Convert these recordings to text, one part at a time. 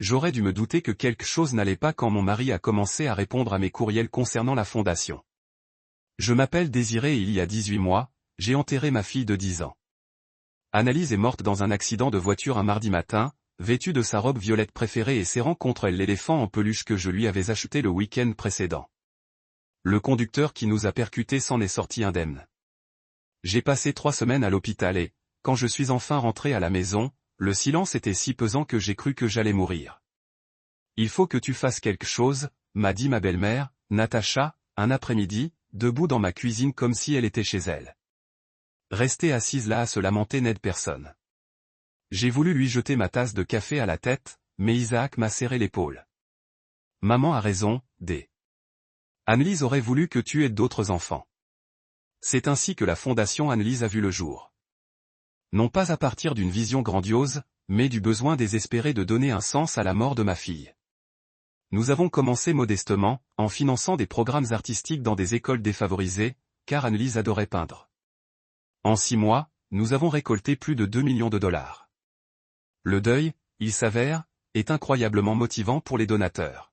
j'aurais dû me douter que quelque chose n'allait pas quand mon mari a commencé à répondre à mes courriels concernant la fondation. Je m'appelle Désiré et il y a 18 mois, j'ai enterré ma fille de 10 ans. Annalise est morte dans un accident de voiture un mardi matin, vêtue de sa robe violette préférée et serrant contre elle l'éléphant en peluche que je lui avais acheté le week-end précédent. Le conducteur qui nous a percutés s'en est sorti indemne. J'ai passé 3 semaines à l'hôpital et, quand je suis enfin rentré à la maison, le silence était si pesant que j'ai cru que j'allais mourir. Il faut que tu fasses quelque chose, m'a dit ma belle-mère, Natacha, un après-midi, debout dans ma cuisine comme si elle était chez elle. Rester assise là à se lamenter n'aide personne. J'ai voulu lui jeter ma tasse de café à la tête, mais Isaac m'a serré l'épaule. Maman a raison, D. Annelise aurait voulu que tu aies d'autres enfants. C'est ainsi que la fondation Annelise a vu le jour. Non pas à partir d'une vision grandiose, mais du besoin désespéré de donner un sens à la mort de ma fille. Nous avons commencé modestement, en finançant des programmes artistiques dans des écoles défavorisées, car Annelise adorait peindre. En 6 mois, nous avons récolté plus de 2 millions de dollars. Le deuil, il s'avère, est incroyablement motivant pour les donateurs.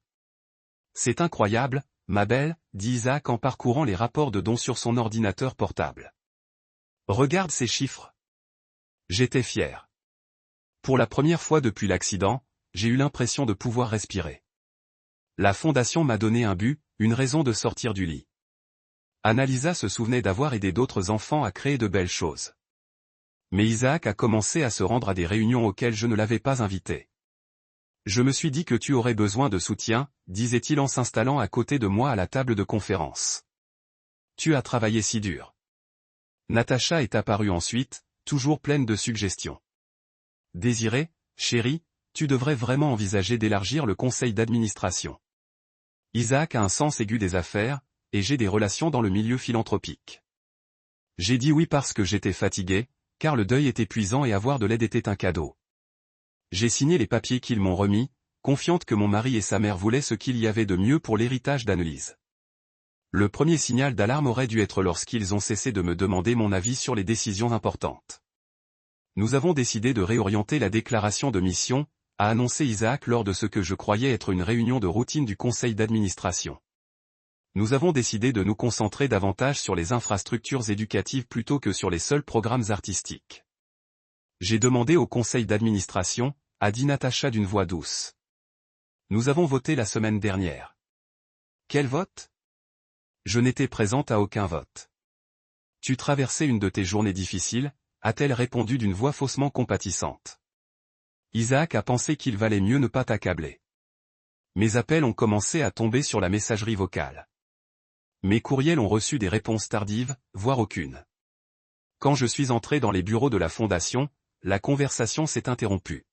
C'est incroyable, ma belle, dit Isaac en parcourant les rapports de dons sur son ordinateur portable. Regarde ces chiffres. J'étais fier. Pour la première fois depuis l'accident, j'ai eu l'impression de pouvoir respirer. La fondation m'a donné un but, une raison de sortir du lit. Annalisa se souvenait d'avoir aidé d'autres enfants à créer de belles choses. Mais Isaac a commencé à se rendre à des réunions auxquelles je ne l'avais pas invité. Je me suis dit que tu aurais besoin de soutien, disait-il en s'installant à côté de moi à la table de conférence. Tu as travaillé si dur. Natacha est apparue ensuite, toujours pleine de suggestions. Désiré, chérie, tu devrais vraiment envisager d'élargir le conseil d'administration. Isaac a un sens aigu des affaires, et j'ai des relations dans le milieu philanthropique. J'ai dit oui parce que j'étais fatigué, car le deuil est épuisant et avoir de l'aide était un cadeau. J'ai signé les papiers qu'ils m'ont remis, confiante que mon mari et sa mère voulaient ce qu'il y avait de mieux pour l'héritage d'Annelise. Le premier signal d'alarme aurait dû être lorsqu'ils ont cessé de me demander mon avis sur les décisions importantes. Nous avons décidé de réorienter la déclaration de mission, a annoncé Isaac lors de ce que je croyais être une réunion de routine du conseil d'administration. Nous avons décidé de nous concentrer davantage sur les infrastructures éducatives plutôt que sur les seuls programmes artistiques. J'ai demandé au conseil d'administration, a dit Natacha d'une voix douce. Nous avons voté la semaine dernière. Quel vote? Je n'étais présente à aucun vote. Tu traversais une de tes journées difficiles, a-t-elle répondu d'une voix faussement compatissante. Isaac a pensé qu'il valait mieux ne pas t'accabler. Mes appels ont commencé à tomber sur la messagerie vocale. Mes courriels ont reçu des réponses tardives, voire aucune. Quand je suis entré dans les bureaux de la fondation, la conversation s'est interrompue.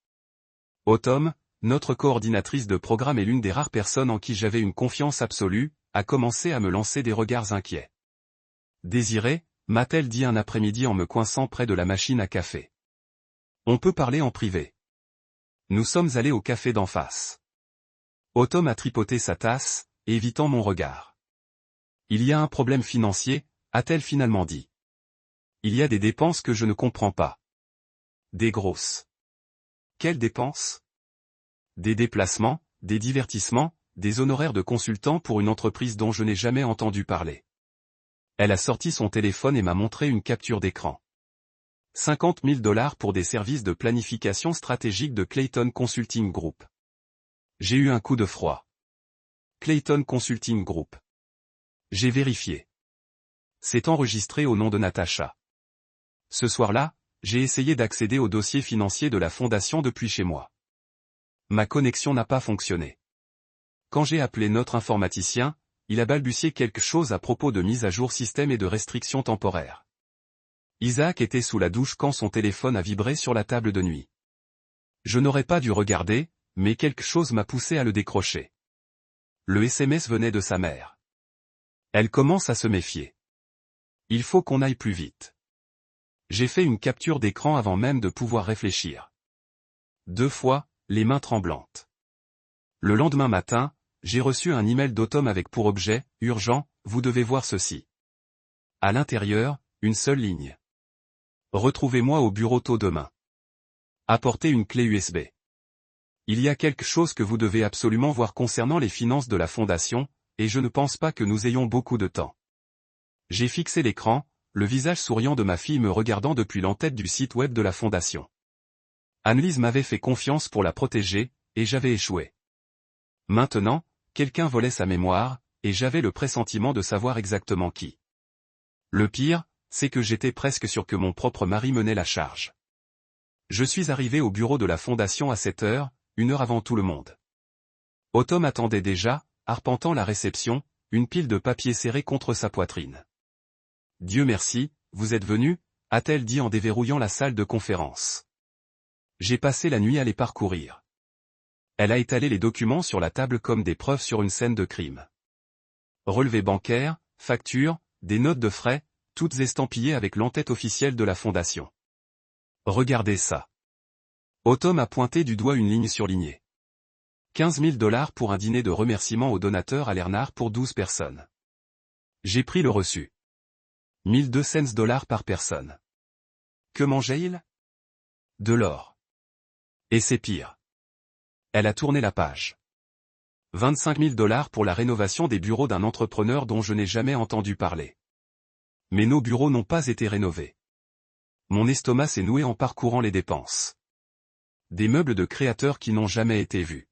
Autumn, notre coordinatrice de programme et l'une des rares personnes en qui j'avais une confiance absolue, a commencé à me lancer des regards inquiets. Désiré, m'a-t-elle dit un après-midi en me coinçant près de la machine à café. On peut parler en privé. Nous sommes allés au café d'en face. Autumn a tripoté sa tasse, évitant mon regard. Il y a un problème financier, a-t-elle finalement dit. Il y a des dépenses que je ne comprends pas. Des grosses. Quelles dépenses? Des déplacements, des divertissements, des honoraires de consultant pour une entreprise dont je n'ai jamais entendu parler. Elle a sorti son téléphone et m'a montré une capture d'écran. 50 000 $ pour des services de planification stratégique de Clayton Consulting Group. J'ai eu un coup de froid. Clayton Consulting Group. J'ai vérifié. C'est enregistré au nom de Natacha. Ce soir-là, j'ai essayé d'accéder au dossier financier de la fondation depuis chez moi. Ma connexion n'a pas fonctionné. Quand j'ai appelé notre informaticien, il a balbutié quelque chose à propos de mise à jour système et de restrictions temporaires. Isaac était sous la douche quand son téléphone a vibré sur la table de nuit. Je n'aurais pas dû regarder, mais quelque chose m'a poussé à le décrocher. Le SMS venait de sa mère. Elle commence à se méfier. Il faut qu'on aille plus vite. J'ai fait une capture d'écran avant même de pouvoir réfléchir. 2 fois, les mains tremblantes. Le lendemain matin, j'ai reçu un email d'Automne avec pour objet, urgent, vous devez voir ceci. À l'intérieur, une seule ligne. Retrouvez-moi au bureau tôt demain. Apportez une clé USB. Il y a quelque chose que vous devez absolument voir concernant les finances de la fondation, et je ne pense pas que nous ayons beaucoup de temps. J'ai fixé l'écran, le visage souriant de ma fille me regardant depuis l'entête du site web de la fondation. Annelise m'avait fait confiance pour la protéger, et j'avais échoué. Maintenant, quelqu'un volait sa mémoire, et j'avais le pressentiment de savoir exactement qui. Le pire, c'est que j'étais presque sûr que mon propre mari menait la charge. Je suis arrivé au bureau de la fondation à 7 heures, 1 heure avant tout le monde. Autumn attendait déjà, arpentant la réception, une pile de papier serré contre sa poitrine. « Dieu merci, vous êtes venu ?» a-t-elle dit en déverrouillant la salle de conférence. J'ai passé la nuit à les parcourir. Elle a étalé les documents sur la table comme des preuves sur une scène de crime. Relevés bancaires, factures, des notes de frais, toutes estampillées avec l'entête officielle de la fondation. Regardez ça. Autumn a pointé du doigt une ligne surlignée. 15 000 $ pour un dîner de remerciement aux donateurs à l'Ernard pour 12 personnes. J'ai pris le reçu. 1200 $ par personne. Que mangeait-il? De l'or. Et c'est pire. Elle a tourné la page. 25 000 $ pour la rénovation des bureaux d'un entrepreneur dont je n'ai jamais entendu parler. Mais nos bureaux n'ont pas été rénovés. Mon estomac s'est noué en parcourant les dépenses. Des meubles de créateurs qui n'ont jamais été vus.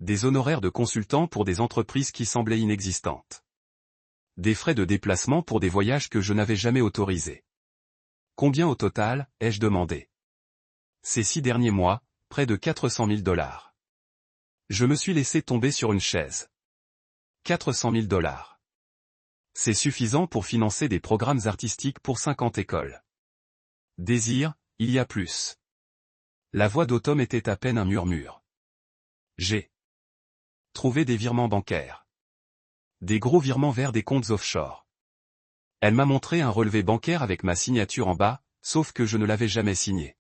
Des honoraires de consultants pour des entreprises qui semblaient inexistantes. Des frais de déplacement pour des voyages que je n'avais jamais autorisés. Combien au total, ai-je demandé. Ces 6 derniers mois, près de 400 000 $. Je me suis laissé tomber sur une chaise. 400 000 $. C'est suffisant pour financer des programmes artistiques pour 50 écoles. Désir, il y a plus. La voix d'Autumn était à peine un murmure. J'ai trouvé des virements bancaires. Des gros virements vers des comptes offshore. Elle m'a montré un relevé bancaire avec ma signature en bas, sauf que je ne l'avais jamais signé.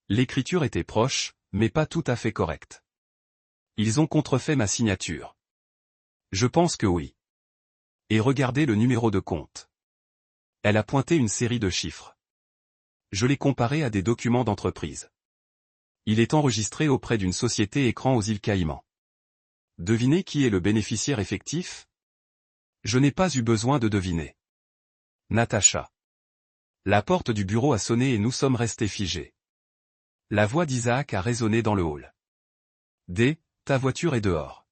L'écriture était proche, mais pas tout à fait correcte. Ils ont contrefait ma signature. Je pense que oui. Et regardez le numéro de compte. Elle a pointé une série de chiffres. Je l'ai comparé à des documents d'entreprise. Il est enregistré auprès d'une société écran aux îles Caïmans. Devinez qui est le bénéficiaire effectif? Je n'ai pas eu besoin de deviner. Natacha. La porte du bureau a sonné et nous sommes restés figés. La voix d'Isaac a résonné dans le hall. Ta voiture est dehors.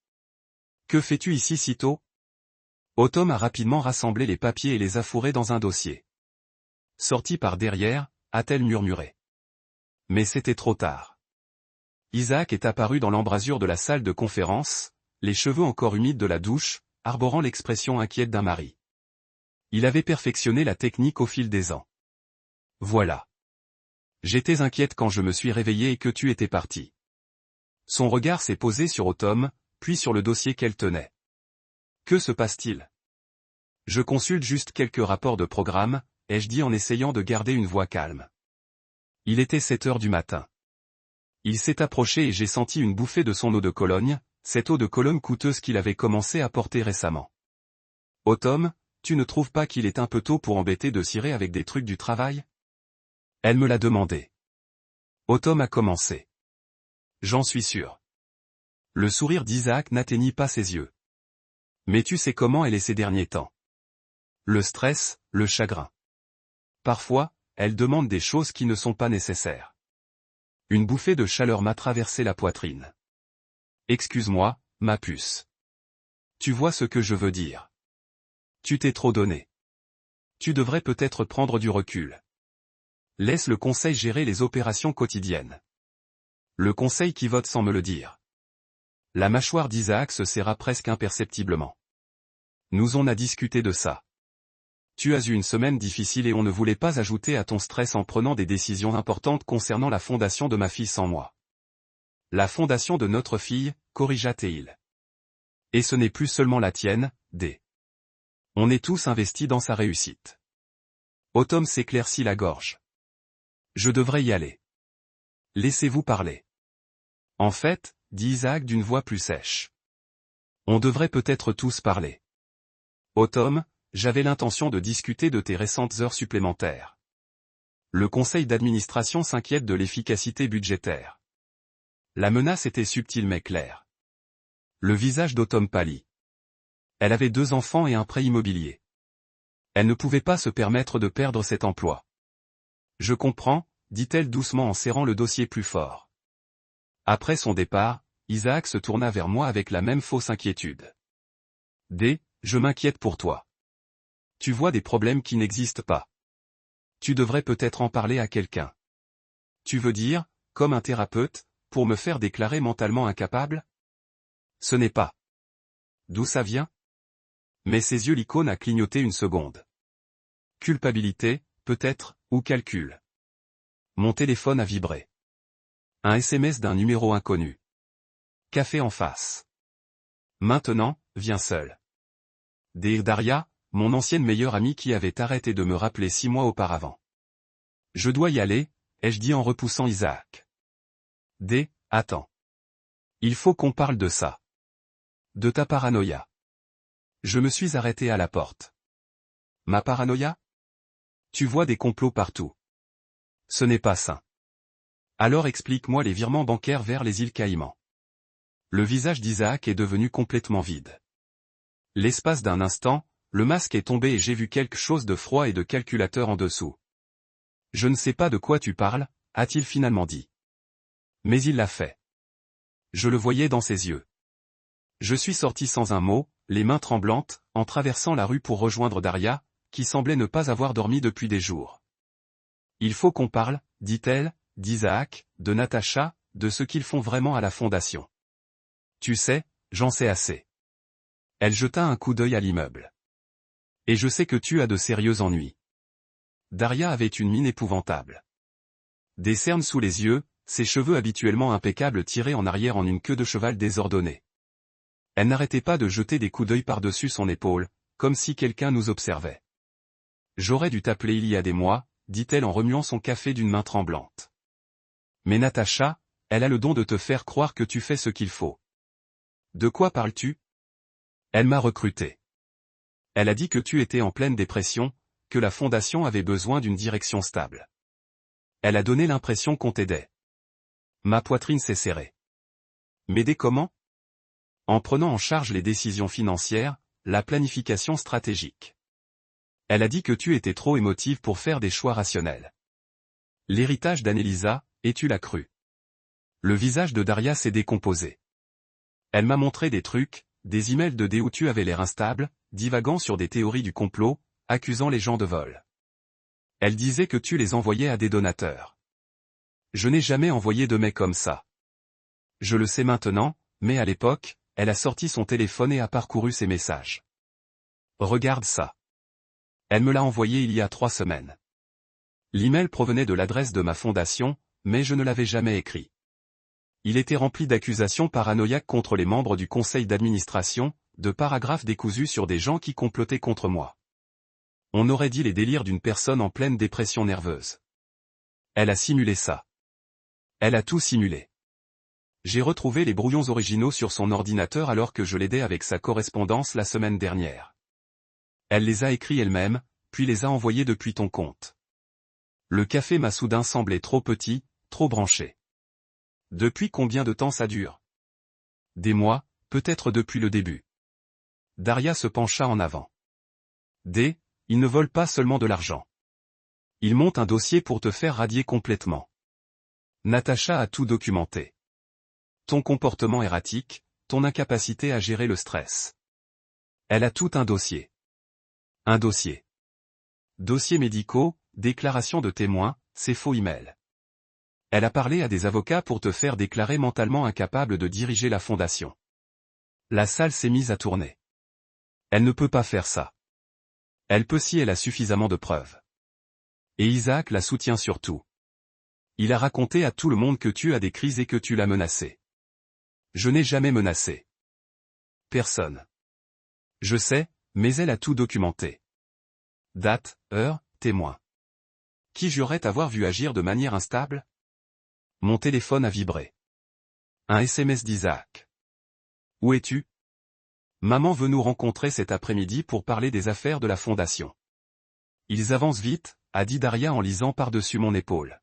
Que fais-tu ici si tôt? Autumn a rapidement rassemblé les papiers et les a fourrés dans un dossier. Sorti par derrière, a-t-elle murmuré. Mais c'était trop tard. Isaac est apparu dans l'embrasure de la salle de conférence, les cheveux encore humides de la douche, arborant l'expression inquiète d'un mari. Il avait perfectionné la technique au fil des ans. Voilà. J'étais inquiète quand je me suis réveillée et que tu étais parti. Son regard s'est posé sur Autumn, puis sur le dossier qu'elle tenait. Que se passe-t-il? Je consulte juste quelques rapports de programme, ai-je dit en essayant de garder une voix calme. Il était 7 heures du matin. Il s'est approché et j'ai senti une bouffée de son eau de Cologne, cette eau de Cologne coûteuse qu'il avait commencé à porter récemment. Autumn, tu ne trouves pas qu'il est un peu tôt pour embêter de cirer avec des trucs du travail? Elle me l'a demandé. Autumn a commencé. J'en suis sûr. Le sourire d'Isaac n'atteignit pas ses yeux. Mais tu sais comment elle est ces derniers temps. Le stress, le chagrin. Parfois, elle demande des choses qui ne sont pas nécessaires. Une bouffée de chaleur m'a traversé la poitrine. Excuse-moi, ma puce. Tu vois ce que je veux dire. Tu t'es trop donné. Tu devrais peut-être prendre du recul. Laisse le conseil gérer les opérations quotidiennes. Le conseil qui vote sans me le dire. La mâchoire d'Isaac se serra presque imperceptiblement. Nous on a discuté de ça. Tu as eu une semaine difficile et on ne voulait pas ajouter à ton stress en prenant des décisions importantes concernant la fondation de ma fille sans moi. La fondation de notre fille, corrigea Théil. Et ce n'est plus seulement la tienne, D. On est tous investis dans sa réussite. Autumn s'éclaircit la gorge. Je devrais y aller. Laissez-vous parler. En fait, dit Isaac d'une voix plus sèche. On devrait peut-être tous parler. Autumn, j'avais l'intention de discuter de tes récentes heures supplémentaires. Le conseil d'administration s'inquiète de l'efficacité budgétaire. La menace était subtile mais claire. Le visage d'Automne pâlit. Elle avait 2 enfants et un prêt immobilier. Elle ne pouvait pas se permettre de perdre cet emploi. Je comprends, dit-elle doucement en serrant le dossier plus fort. Après son départ, Isaac se tourna vers moi avec la même fausse inquiétude. D, je m'inquiète pour toi. Tu vois des problèmes qui n'existent pas. Tu devrais peut-être en parler à quelqu'un. Tu veux dire, comme un thérapeute, pour me faire déclarer mentalement incapable? Ce n'est pas. D'où ça vient? Mais ses yeux l'icône a clignoté une seconde. Culpabilité, peut-être, ou calcul. Mon téléphone a vibré. Un SMS d'un numéro inconnu. Café en face. Maintenant, viens seul. Dear Daria, mon ancienne meilleure amie qui avait arrêté de me rappeler 6 mois auparavant. Je dois y aller, ai-je dit en repoussant Isaac. D, attends. Il faut qu'on parle de ça. De ta paranoïa. Je me suis arrêté à la porte. Ma paranoïa? Tu vois des complots partout. Ce n'est pas sain. Alors explique-moi les virements bancaires vers les îles Caïmans. Le visage d'Isaac est devenu complètement vide. L'espace d'un instant, le masque est tombé et j'ai vu quelque chose de froid et de calculateur en dessous. Je ne sais pas de quoi tu parles, a-t-il finalement dit. Mais il l'a fait. Je le voyais dans ses yeux. Je suis sorti sans un mot, les mains tremblantes, en traversant la rue pour rejoindre Daria, qui semblait ne pas avoir dormi depuis des jours. Il faut qu'on parle, dit-elle, d'Isaac, de Natacha, de ce qu'ils font vraiment à la fondation. Tu sais, j'en sais assez. Elle jeta un coup d'œil à l'immeuble. Et je sais que tu as de sérieux ennuis. Daria avait une mine épouvantable. Des cernes sous les yeux, ses cheveux habituellement impeccables tirés en arrière en une queue de cheval désordonnée. Elle n'arrêtait pas de jeter des coups d'œil par-dessus son épaule, comme si quelqu'un nous observait. J'aurais dû t'appeler il y a des mois, dit-elle en remuant son café d'une main tremblante. Mais Natacha, elle a le don de te faire croire que tu fais ce qu'il faut. De quoi parles-tu? Elle m'a recruté. Elle a dit que tu étais en pleine dépression, que la fondation avait besoin d'une direction stable. Elle a donné l'impression qu'on t'aidait. Ma poitrine s'est serrée. M'aider comment? En prenant en charge les décisions financières, la planification stratégique. Elle a dit que tu étais trop émotive pour faire des choix rationnels. L'héritage d'Annelisa, et tu l'as cru. Le visage de Daria s'est décomposé. Elle m'a montré des trucs, des emails de D où tu avais l'air instable, divagant sur des théories du complot, accusant les gens de vol. Elle disait que tu les envoyais à des donateurs. Je n'ai jamais envoyé de mec comme ça. Je le sais maintenant, mais à l'époque, elle a sorti son téléphone et a parcouru ses messages. Regarde ça. Elle me l'a envoyé il y a 3 semaines. L'email provenait de l'adresse de ma fondation, mais je ne l'avais jamais écrit. Il était rempli d'accusations paranoïaques contre les membres du conseil d'administration, de paragraphes décousus sur des gens qui complotaient contre moi. On aurait dit les délires d'une personne en pleine dépression nerveuse. Elle a simulé ça. Elle a tout simulé. J'ai retrouvé les brouillons originaux sur son ordinateur alors que je l'aidais avec sa correspondance la semaine dernière. Elle les a écrits elle-même, puis les a envoyés depuis ton compte. Le café m'a soudain semblé trop petit, trop branché. Depuis combien de temps ça dure? Des mois, peut-être depuis le début. Daria se pencha en avant. D, ils ne volent pas seulement de l'argent. Ils montent un dossier pour te faire radier complètement. Natacha a tout documenté. Ton comportement erratique, ton incapacité à gérer le stress. Elle a tout un dossier. Un dossier. Dossiers médicaux, déclarations de témoins, ces faux emails. Elle a parlé à des avocats pour te faire déclarer mentalement incapable de diriger la fondation. La salle s'est mise à tourner. Elle ne peut pas faire ça. Elle peut si elle a suffisamment de preuves. Et Isaac la soutient surtout. Il a raconté à tout le monde que tu as des crises et que tu l'as menacé. Je n'ai jamais menacé. Personne. Je sais, mais elle a tout documenté. Date, heure, témoin. Qui jurerait t'avoir vu agir de manière instable? Mon téléphone a vibré. Un SMS d'Isaac. Où es-tu? Maman veut nous rencontrer cet après-midi pour parler des affaires de la fondation. Ils avancent vite, a dit Daria en lisant par-dessus mon épaule.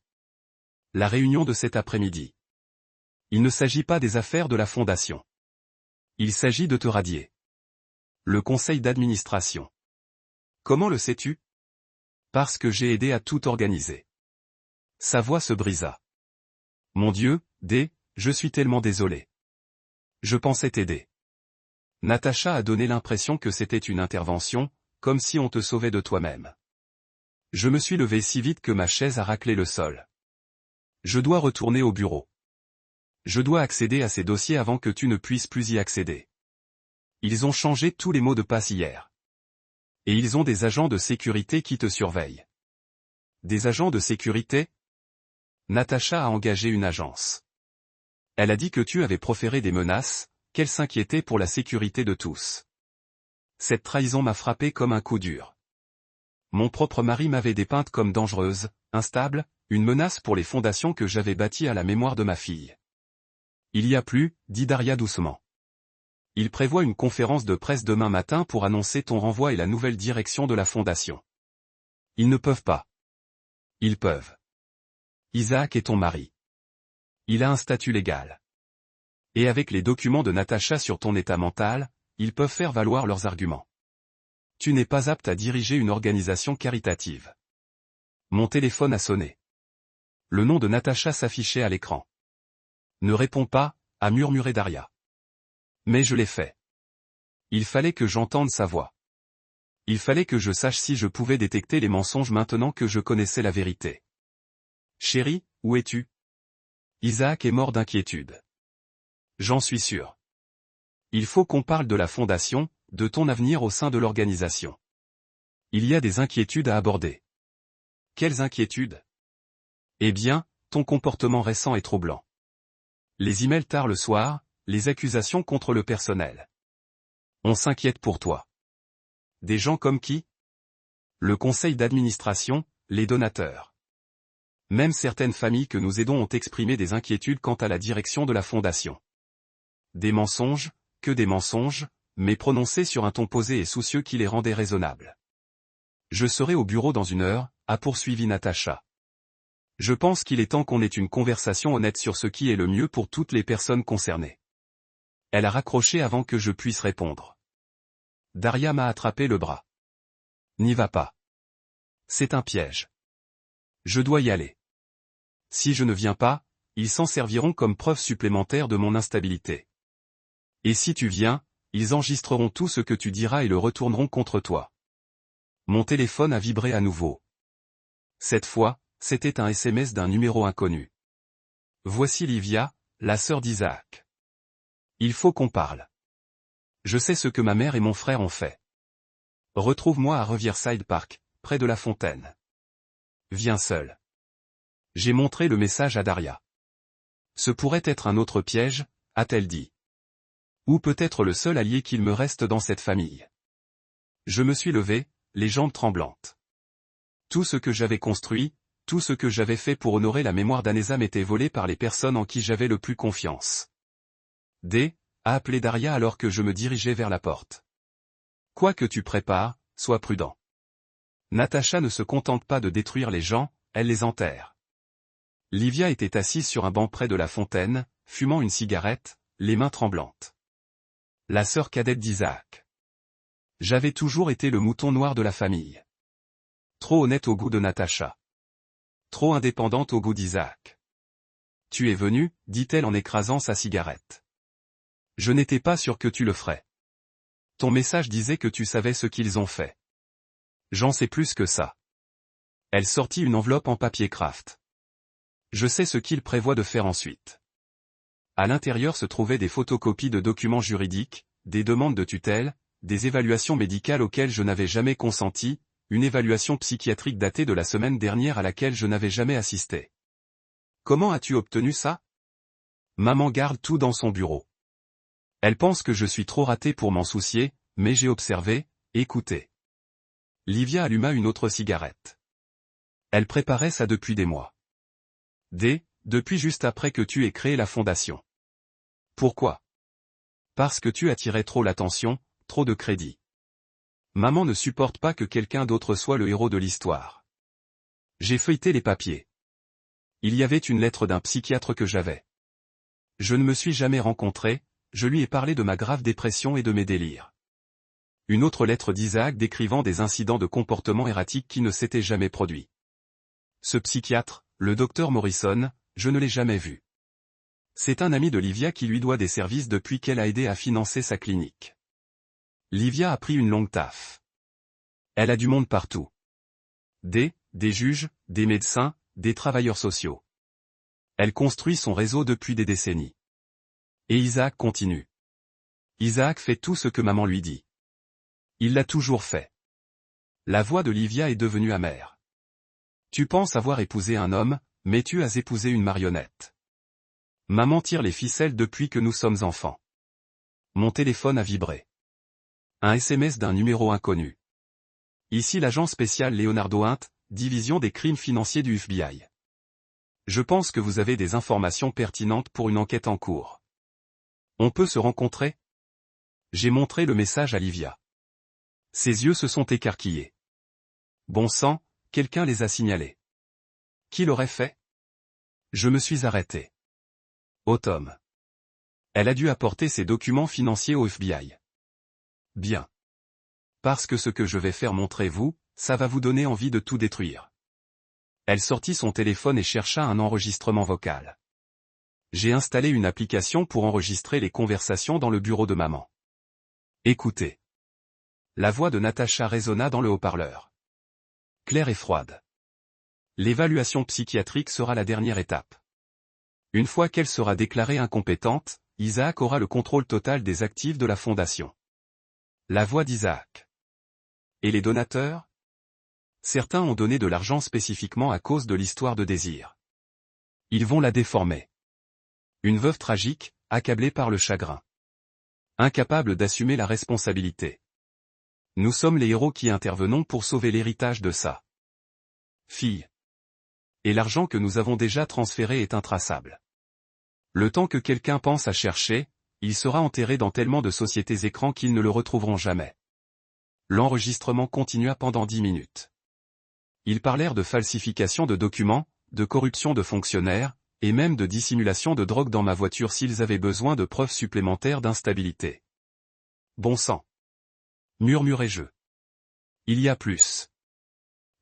La réunion de cet après-midi. Il ne s'agit pas des affaires de la fondation. Il s'agit de te radier. Le conseil d'administration. Comment le sais-tu? Parce que j'ai aidé à tout organiser. Sa voix se brisa. Mon Dieu, D, je suis tellement désolé. Je pensais t'aider. Natacha a donné l'impression que c'était une intervention, comme si on te sauvait de toi-même. Je me suis levé si vite que ma chaise a raclé le sol. Je dois retourner au bureau. Je dois accéder à ces dossiers avant que tu ne puisses plus y accéder. Ils ont changé tous les mots de passe hier. Et ils ont des agents de sécurité qui te surveillent. Des agents de sécurité? Natacha a engagé une agence. Elle a dit que tu avais proféré des menaces, qu'elle s'inquiétait pour la sécurité de tous. Cette trahison m'a frappé comme un coup dur. Mon propre mari m'avait dépeinte comme dangereuse, instable, une menace pour les fondations que j'avais bâties à la mémoire de ma fille. Il y a plus, dit Daria doucement. Il prévoit une conférence de presse demain matin pour annoncer ton renvoi et la nouvelle direction de la fondation. Ils ne peuvent pas. Ils peuvent. Isaac est ton mari. Il a un statut légal. Et avec les documents de Natacha sur ton état mental, ils peuvent faire valoir leurs arguments. Tu n'es pas apte à diriger une organisation caritative. Mon téléphone a sonné. Le nom de Natacha s'affichait à l'écran. Ne réponds pas, a murmuré Daria. Mais je l'ai fait. Il fallait que j'entende sa voix. Il fallait que je sache si je pouvais détecter les mensonges maintenant que je connaissais la vérité. Chérie, où es-tu? Isaac est mort d'inquiétude. J'en suis sûr. Il faut qu'on parle de la fondation, de ton avenir au sein de l'organisation. Il y a des inquiétudes à aborder. Quelles inquiétudes? Eh bien, ton comportement récent est troublant. Les emails tard le soir, les accusations contre le personnel. On s'inquiète pour toi. Des gens comme qui? Le conseil d'administration, les donateurs. Même certaines familles que nous aidons ont exprimé des inquiétudes quant à la direction de la fondation. Des mensonges, que des mensonges, mais prononcés sur un ton posé et soucieux qui les rendait raisonnables. Je serai au bureau dans 1 heure, a poursuivi Natacha. Je pense qu'il est temps qu'on ait une conversation honnête sur ce qui est le mieux pour toutes les personnes concernées. Elle a raccroché avant que je puisse répondre. Daria m'a attrapé le bras. N'y va pas. C'est un piège. Je dois y aller. Si je ne viens pas, ils s'en serviront comme preuve supplémentaire de mon instabilité. Et si tu viens, ils enregistreront tout ce que tu diras et le retourneront contre toi. Mon téléphone a vibré à nouveau. Cette fois, c'était un SMS d'un numéro inconnu. Voici Livia, la sœur d'Isaac. Il faut qu'on parle. Je sais ce que ma mère et mon frère ont fait. Retrouve-moi à Riverside Park, près de la fontaine. Viens seul. J'ai montré le message à Daria. Ce pourrait être un autre piège, a-t-elle dit. Ou peut-être le seul allié qu'il me reste dans cette famille. Je me suis levé, les jambes tremblantes. Tout ce que j'avais construit, tout ce que j'avais fait pour honorer la mémoire d'Anesa m'était volé par les personnes en qui j'avais le plus confiance. D, a appelé Daria alors que je me dirigeais vers la porte. Quoi que tu prépares, sois prudent. Natacha ne se contente pas de détruire les gens, elle les enterre. Livia était assise sur un banc près de la fontaine, fumant une cigarette, les mains tremblantes. La sœur cadette d'Isaac. J'avais toujours été le mouton noir de la famille. Trop honnête au goût de Natacha. Trop indépendante au goût d'Isaac. Tu es venu, dit-elle en écrasant sa cigarette. Je n'étais pas sûr que tu le ferais. Ton message disait que tu savais ce qu'ils ont fait. J'en sais plus que ça. Elle sortit une enveloppe en papier craft. Je sais ce qu'ils prévoient de faire ensuite. À l'intérieur se trouvaient des photocopies de documents juridiques, des demandes de tutelle, des évaluations médicales auxquelles je n'avais jamais consenti, une évaluation psychiatrique datée de la semaine dernière à laquelle je n'avais jamais assisté. Comment as-tu obtenu ça? Maman garde tout dans son bureau. Elle pense que je suis trop raté pour m'en soucier, mais j'ai observé, écouté. Livia alluma une autre cigarette. Elle préparait ça depuis des mois. Depuis juste après que tu aies créé la fondation. Pourquoi? Parce que tu attirais trop l'attention, trop de crédit. Maman ne supporte pas que quelqu'un d'autre soit le héros de l'histoire. J'ai feuilleté les papiers. Il y avait une lettre d'un psychiatre que j'avais. Je ne me suis jamais rencontré, je lui ai parlé de ma grave dépression et de mes délires. Une autre lettre d'Isaac décrivant des incidents de comportement erratique qui ne s'étaient jamais produits. Ce psychiatre, le docteur Morrison, je ne l'ai jamais vu. C'est un ami de Livia qui lui doit des services depuis qu'elle a aidé à financer sa clinique. Livia a pris une longue taffe. Elle a du monde partout. Des juges, des médecins, des travailleurs sociaux. Elle construit son réseau depuis des décennies. Et Isaac continue. Isaac fait tout ce que maman lui dit. Il l'a toujours fait. La voix de Livia est devenue amère. Tu penses avoir épousé un homme, mais tu as épousé une marionnette. Maman tire les ficelles depuis que nous sommes enfants. Mon téléphone a vibré. Un SMS d'un numéro inconnu. Ici l'agent spécial Leonardo Hint, division des crimes financiers du FBI. Je pense que vous avez des informations pertinentes pour une enquête en cours. On peut se rencontrer? J'ai montré le message à Livia. Ses yeux se sont écarquillés. Bon sang, quelqu'un les a signalés. Qui l'aurait fait? Je me suis arrêté. Oh Tom. Elle a dû apporter ses documents financiers au FBI. Bien. Parce que ce que je vais faire montrer vous, ça va vous donner envie de tout détruire. Elle sortit son téléphone et chercha un enregistrement vocal. J'ai installé une application pour enregistrer les conversations dans le bureau de maman. Écoutez. La voix de Natacha résonna dans le haut-parleur. Claire et froide. L'évaluation psychiatrique sera la dernière étape. Une fois qu'elle sera déclarée incompétente, Isaac aura le contrôle total des actifs de la fondation. La voix d'Isaac. Et les donateurs? Certains ont donné de l'argent spécifiquement à cause de l'histoire de Désir. Ils vont la déformer. Une veuve tragique, accablée par le chagrin. Incapable d'assumer la responsabilité. Nous sommes les héros qui intervenons pour sauver l'héritage de sa fille. Et l'argent que nous avons déjà transféré est intraçable. Le temps que quelqu'un pense à chercher, il sera enterré dans tellement de sociétés écrans qu'ils ne le retrouveront jamais. L'enregistrement continua pendant 10 minutes. Ils parlèrent de falsification de documents, de corruption de fonctionnaires, et même de dissimulation de drogue dans ma voiture s'ils avaient besoin de preuves supplémentaires d'instabilité. Bon sang. Murmurai-je. Il y a plus.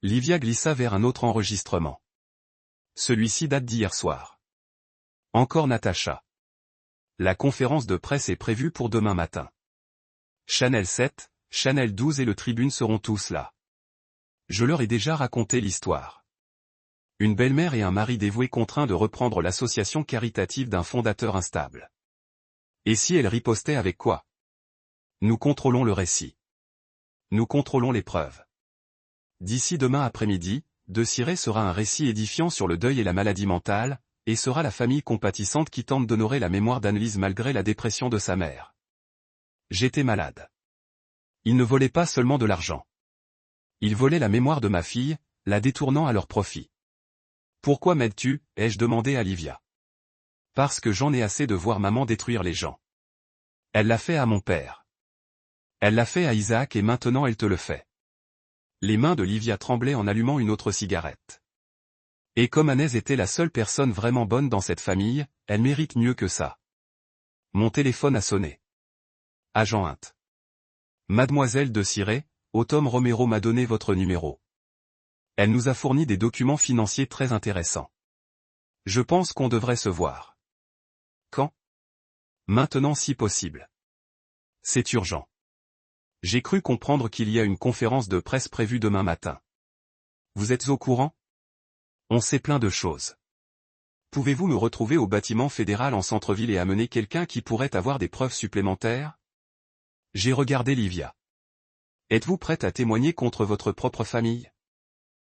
Livia glissa vers un autre enregistrement. Celui-ci date d'hier soir. Encore Natacha. La conférence de presse est prévue pour demain matin. Chanel 7, Chanel 12 et le Tribune seront tous là. Je leur ai déjà raconté l'histoire. Une belle-mère et un mari dévoué contraints de reprendre l'association caritative d'un fondateur instable. Et si elle ripostait avec quoi? Nous contrôlons le récit. Nous contrôlons les preuves. D'ici demain après-midi, De Siré sera un récit édifiant sur le deuil et la maladie mentale, et sera la famille compatissante qui tente d'honorer la mémoire d'Annelise malgré la dépression de sa mère. J'étais malade. Ils ne volaient pas seulement de l'argent. Ils volaient la mémoire de ma fille, la détournant à leur profit. Pourquoi m'aides-tu? Ai-je demandé à Livia. Parce que j'en ai assez de voir maman détruire les gens. Elle l'a fait à mon père. Elle l'a fait à Isaac et maintenant elle te le fait. Les mains de Livia tremblaient en allumant une autre cigarette. Et comme Annès était la seule personne vraiment bonne dans cette famille, elle mérite mieux que ça. Mon téléphone a sonné. Agent Hint. Mademoiselle De Siré, Tom Romero m'a donné votre numéro. Elle nous a fourni des documents financiers très intéressants. Je pense qu'on devrait se voir. Quand? Maintenant si possible. C'est urgent. J'ai cru comprendre qu'il y a une conférence de presse prévue demain matin. Vous êtes au courant? On sait plein de choses. Pouvez-vous me retrouver au bâtiment fédéral en centre-ville et amener quelqu'un qui pourrait avoir des preuves supplémentaires? J'ai regardé Livia. Êtes-vous prête à témoigner contre votre propre famille?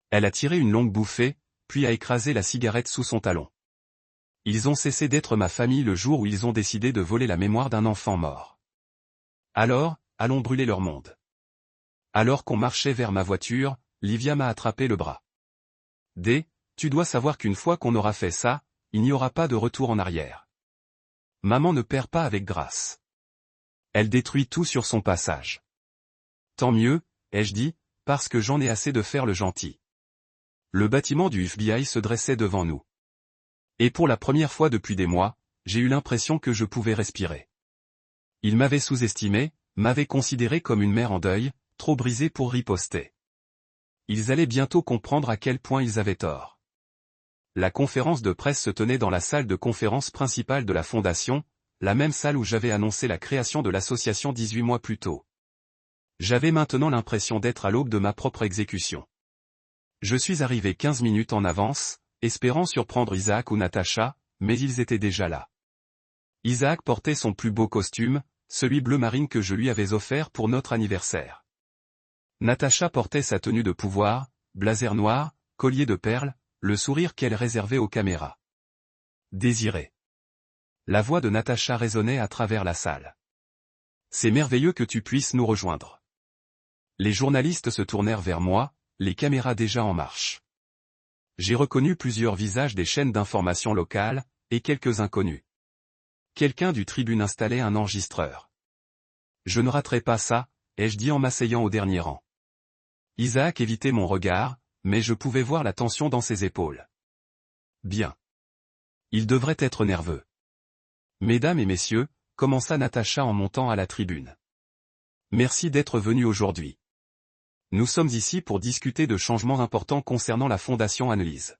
Elle a tiré une longue bouffée, puis a écrasé la cigarette sous son talon. Ils ont cessé d'être ma famille le jour où ils ont décidé de voler la mémoire d'un enfant mort. Alors, allons brûler leur monde. Alors qu'on marchait vers ma voiture, Livia m'a attrapé le bras. Tu dois savoir qu'une fois qu'on aura fait ça, il n'y aura pas de retour en arrière. Maman ne perd pas avec grâce. Elle détruit tout sur son passage. Tant mieux, ai-je dit, parce que j'en ai assez de faire le gentil. Le bâtiment du FBI se dressait devant nous. Et pour la première fois depuis des mois, j'ai eu l'impression que je pouvais respirer. Ils m'avaient sous-estimé, m'avaient considéré comme une mère en deuil, trop brisée pour riposter. Ils allaient bientôt comprendre à quel point ils avaient tort. La conférence de presse se tenait dans la salle de conférence principale de la Fondation, la même salle où j'avais annoncé la création de l'association 18 mois plus tôt. J'avais maintenant l'impression d'être à l'aube de ma propre exécution. Je suis arrivé 15 minutes en avance, espérant surprendre Isaac ou Natacha, mais ils étaient déjà là. Isaac portait son plus beau costume, celui bleu marine que je lui avais offert pour notre anniversaire. Natacha portait sa tenue de pouvoir, blazer noir, collier de perles, le sourire qu'elle réservait aux caméras. Désiré. La voix de Natacha résonnait à travers la salle. C'est merveilleux que tu puisses nous rejoindre. Les journalistes se tournèrent vers moi, les caméras déjà en marche. J'ai reconnu plusieurs visages des chaînes d'information locales, et quelques inconnus. Quelqu'un du tribune installait un enregistreur. Je ne raterai pas ça, ai-je dit en m'asseyant au dernier rang. Isaac évitait mon regard, mais je pouvais voir la tension dans ses épaules. Bien. Il devrait être nerveux. Mesdames et messieurs, commença Natacha en montant à la tribune. Merci d'être venus aujourd'hui. Nous sommes ici pour discuter de changements importants concernant la Fondation Annelise.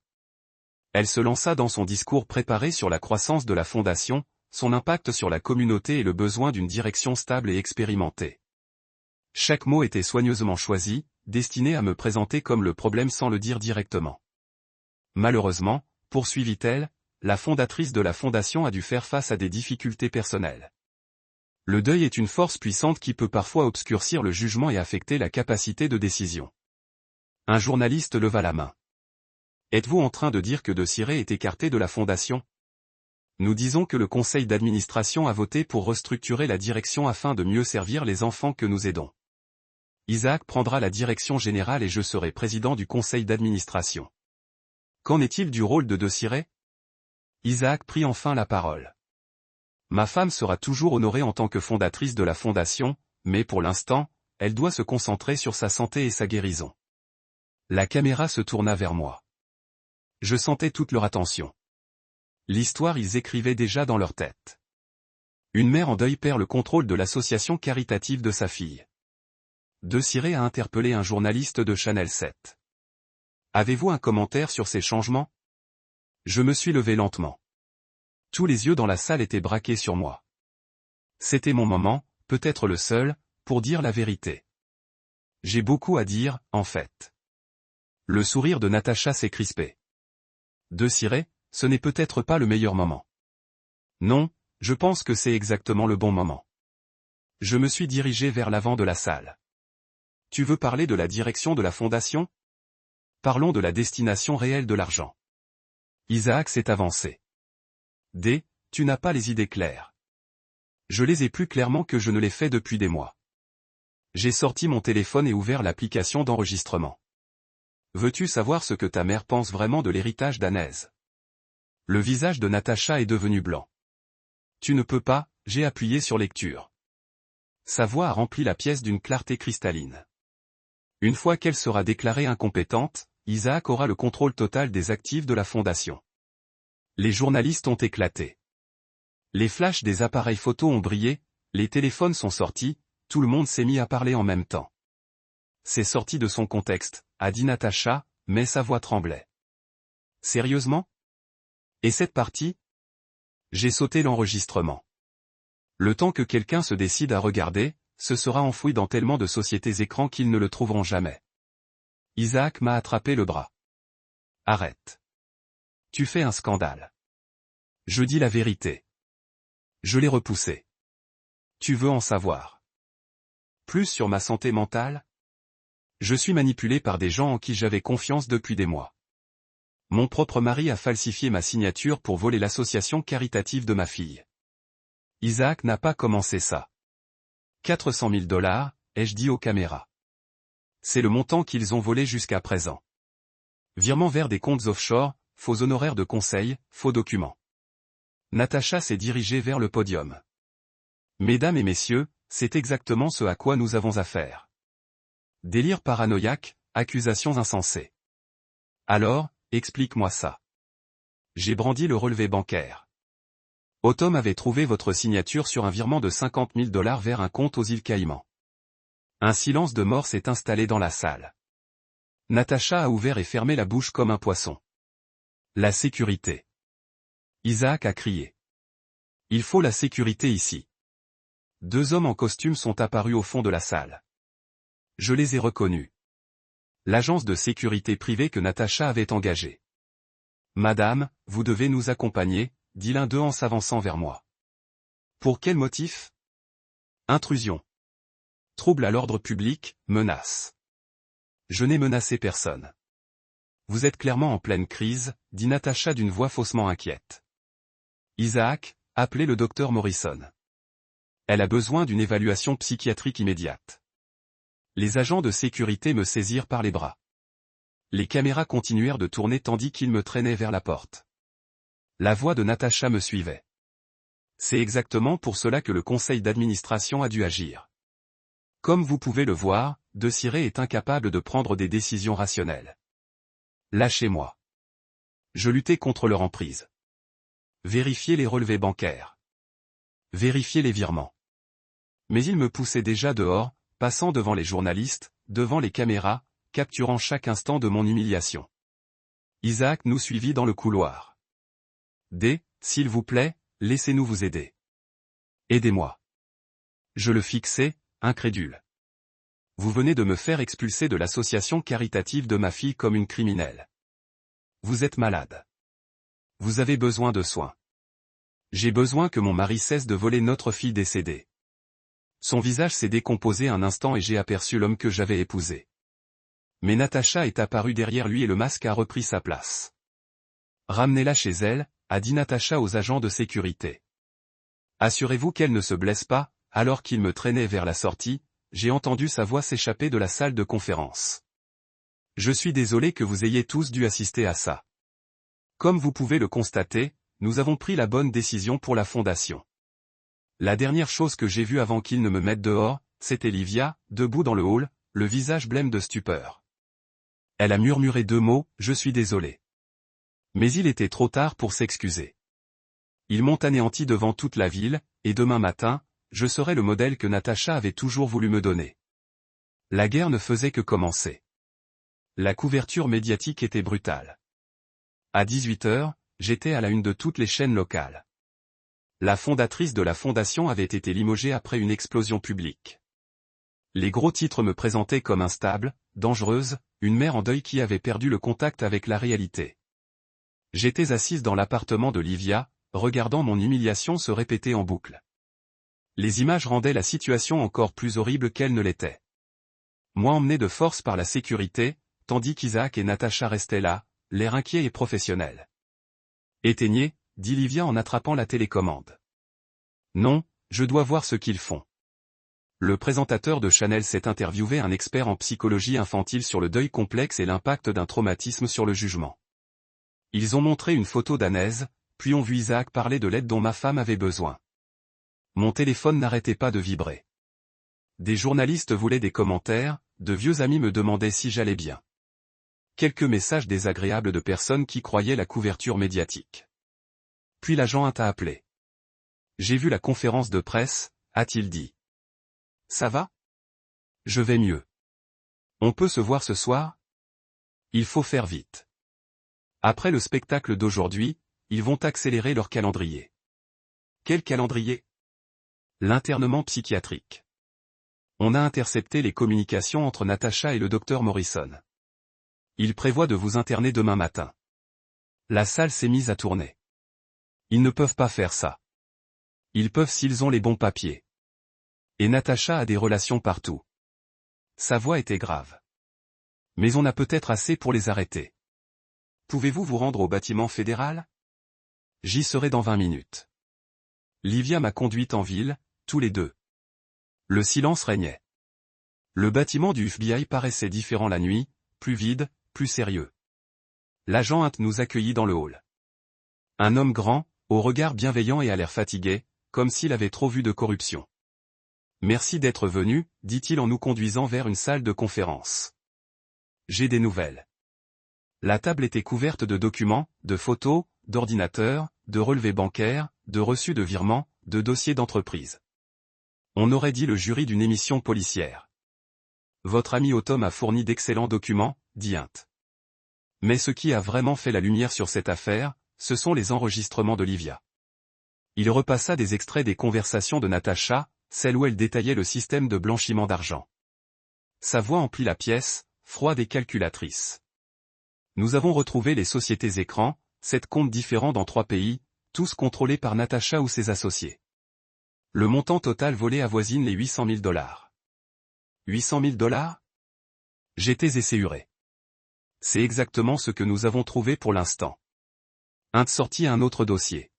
Elle se lança dans son discours préparé sur la croissance de la Fondation, son impact sur la communauté et le besoin d'une direction stable et expérimentée. Chaque mot était soigneusement choisi, destiné à me présenter comme le problème sans le dire directement. Malheureusement, poursuivit-elle, la fondatrice de la Fondation a dû faire face à des difficultés personnelles. Le deuil est une force puissante qui peut parfois obscurcir le jugement et affecter la capacité de décision. Un journaliste leva la main. Êtes-vous en train de dire que Desiré est écarté de la Fondation ? Nous disons que le conseil d'administration a voté pour restructurer la direction afin de mieux servir les enfants que nous aidons. Isaac prendra la direction générale et je serai président du conseil d'administration. Qu'en est-il du rôle de Desiré ? Isaac prit enfin la parole. Ma femme sera toujours honorée en tant que fondatrice de la Fondation, mais pour l'instant, elle doit se concentrer sur sa santé et sa guérison. La caméra se tourna vers moi. Je sentais toute leur attention. L'histoire ils écrivaient déjà dans leur tête. Une mère en deuil perd le contrôle de l'association caritative de sa fille. Desiré a interpellé un journaliste de Channel 7. Avez-vous un commentaire sur ces changements ? Je me suis levé lentement. Tous les yeux dans la salle étaient braqués sur moi. C'était mon moment, peut-être le seul, pour dire la vérité. J'ai beaucoup à dire, en fait. Le sourire de Natacha s'est crispé. Desiré, ce n'est peut-être pas le meilleur moment. Non, je pense que c'est exactement le bon moment. Je me suis dirigé vers l'avant de la salle. Tu veux parler de la direction de la Fondation ? Parlons de la destination réelle de l'argent. Isaac s'est avancé. D, tu n'as pas les idées claires. Je les ai plus clairement que je ne l'ai fait depuis des mois. J'ai sorti mon téléphone et ouvert l'application d'enregistrement. Veux-tu savoir ce que ta mère pense vraiment de l'héritage d'Annelise ? Le visage de Natacha est devenu blanc. Tu ne peux pas, j'ai appuyé sur lecture. Sa voix a rempli la pièce d'une clarté cristalline. Une fois qu'elle sera déclarée incompétente, Isaac aura le contrôle total des actifs de la Fondation. Les journalistes ont éclaté. Les flashs des appareils photo ont brillé, les téléphones sont sortis, tout le monde s'est mis à parler en même temps. C'est sorti de son contexte, a dit Natacha, mais sa voix tremblait. Sérieusement ? Et cette partie ? J'ai sauté l'enregistrement. Le temps que quelqu'un se décide à regarder, ce sera enfoui dans tellement de sociétés écrans qu'ils ne le trouveront jamais. Isaac m'a attrapé le bras. Arrête. Tu fais un scandale. Je dis la vérité. Je l'ai repoussé. Tu veux en savoir plus sur ma santé mentale ? Je suis manipulé par des gens en qui j'avais confiance depuis des mois. Mon propre mari a falsifié ma signature pour voler l'association caritative de ma fille. Isaac n'a pas commencé ça. 400 000 $, ai-je dit aux caméras. C'est le montant qu'ils ont volé jusqu'à présent. Virement vers des comptes offshore, faux honoraires de conseil, faux documents. Natacha s'est dirigée vers le podium. Mesdames et messieurs, c'est exactement ce à quoi nous avons affaire. Délire paranoïaque, accusations insensées. Alors, explique-moi ça. J'ai brandi le relevé bancaire. Autumn avait trouvé votre signature sur un virement de 50 000 $ vers un compte aux îles Caïmans. Un silence de mort s'est installé dans la salle. Natacha a ouvert et fermé la bouche comme un poisson. La sécurité. Isaac a crié. Il faut la sécurité ici. 2 hommes en costume sont apparus au fond de la salle. Je les ai reconnus. L'agence de sécurité privée que Natacha avait engagée. Madame, vous devez nous accompagner, dit l'un d'eux en s'avançant vers moi. Pour quel motif? Intrusion. Trouble à l'ordre public, menace. Je n'ai menacé personne. Vous êtes clairement en pleine crise, dit Natacha d'une voix faussement inquiète. Isaac, appelez le docteur Morrison. Elle a besoin d'une évaluation psychiatrique immédiate. Les agents de sécurité me saisirent par les bras. Les caméras continuèrent de tourner tandis qu'ils me traînaient vers la porte. La voix de Natacha me suivait. C'est exactement pour cela que le conseil d'administration a dû agir. Comme vous pouvez le voir, Desirée est incapable de prendre des décisions rationnelles. Lâchez-moi. Je luttais contre leur emprise. Vérifiez les relevés bancaires. Vérifiez les virements. Mais ils me poussaient déjà dehors, passant devant les journalistes, devant les caméras, capturant chaque instant de mon humiliation. Isaac nous suivit dans le couloir. S'il vous plaît, laissez-nous vous aider. Aidez-moi. Je le fixais, incrédule. Vous venez de me faire expulser de l'association caritative de ma fille comme une criminelle. Vous êtes malade. Vous avez besoin de soins. J'ai besoin que mon mari cesse de voler notre fille décédée. Son visage s'est décomposé un instant et j'ai aperçu l'homme que j'avais épousé. Mais Natacha est apparue derrière lui et le masque a repris sa place. Ramenez-la chez elle, a dit Natacha aux agents de sécurité. Assurez-vous qu'elle ne se blesse pas. Alors qu'il me traînait vers la sortie, j'ai entendu sa voix s'échapper de la salle de conférence. Je suis désolé que vous ayez tous dû assister à ça. Comme vous pouvez le constater, nous avons pris la bonne décision pour la fondation. La dernière chose que j'ai vue avant qu'ils ne me mettent dehors, c'était Livia, debout dans le hall, le visage blême de stupeur. Elle a murmuré 2 mots, je suis désolé. Mais il était trop tard pour s'excuser. Ils m'ont anéanti devant toute la ville, et demain matin, je serai le modèle que Natacha avait toujours voulu me donner. La guerre ne faisait que commencer. La couverture médiatique était brutale. À 18 h, j'étais à la une de toutes les chaînes locales. La fondatrice de la fondation avait été limogée après une explosion publique. Les gros titres me présentaient comme instable, dangereuse, une mère en deuil qui avait perdu le contact avec la réalité. J'étais assise dans l'appartement de Livia, regardant mon humiliation se répéter en boucle. Les images rendaient la situation encore plus horrible qu'elle ne l'était. Moi emmené de force par la sécurité, tandis qu'Isaac et Natacha restaient là, l'air inquiet et professionnel. Éteignez, dit Livia en attrapant la télécommande. Non, je dois voir ce qu'ils font. Le présentateur de Chanel s'est interviewé un expert en psychologie infantile sur le deuil complexe et l'impact d'un traumatisme sur le jugement. Ils ont montré une photo d'Anaise, puis ont vu Isaac parler de l'aide dont ma femme avait besoin. Mon téléphone n'arrêtait pas de vibrer. Des journalistes voulaient des commentaires, de vieux amis me demandaient si j'allais bien. Quelques messages désagréables de personnes qui croyaient la couverture médiatique. Puis l'agent a appelé. J'ai vu la conférence de presse, a-t-il dit. Ça va? Je vais mieux. On peut se voir ce soir? Il faut faire vite. Après le spectacle d'aujourd'hui, ils vont accélérer leur calendrier. Quel calendrier? L'internement psychiatrique. On a intercepté les communications entre Natacha et le docteur Morrison. Il prévoit de vous interner demain matin. La salle s'est mise à tourner. Ils ne peuvent pas faire ça. Ils peuvent s'ils ont les bons papiers. Et Natacha a des relations partout. Sa voix était grave. Mais on a peut-être assez pour les arrêter. Pouvez-vous vous rendre au bâtiment fédéral? J'y serai dans 20 minutes. Livia m'a conduite en ville, tous les deux. Le silence régnait. Le bâtiment du FBI paraissait différent la nuit, plus vide, plus sérieux. L'agent nous accueillit dans le hall. Un homme grand, au regard bienveillant et à l'air fatigué, comme s'il avait trop vu de corruption. Merci d'être venu, dit-il en nous conduisant vers une salle de conférence. J'ai des nouvelles. La table était couverte de documents, de photos, d'ordinateurs, de relevés bancaires, de reçus de virements, de dossiers d'entreprise. On aurait dit le jury d'une émission policière. Votre ami Autom a fourni d'excellents documents, dit Int. Mais ce qui a vraiment fait la lumière sur cette affaire, ce sont les enregistrements d'Olivia. Il repassa des extraits des conversations de Natacha, celles où elle détaillait le système de blanchiment d'argent. Sa voix emplit la pièce, froide et calculatrice. Nous avons retrouvé les sociétés écrans, 7 comptes différents dans 3 pays, tous contrôlés par Natacha ou ses associés. Le montant total volé avoisine les 800 000 $. 800 000 $? J'étais esséhuré. C'est exactement ce que nous avons trouvé pour l'instant. Int sortit un autre dossier.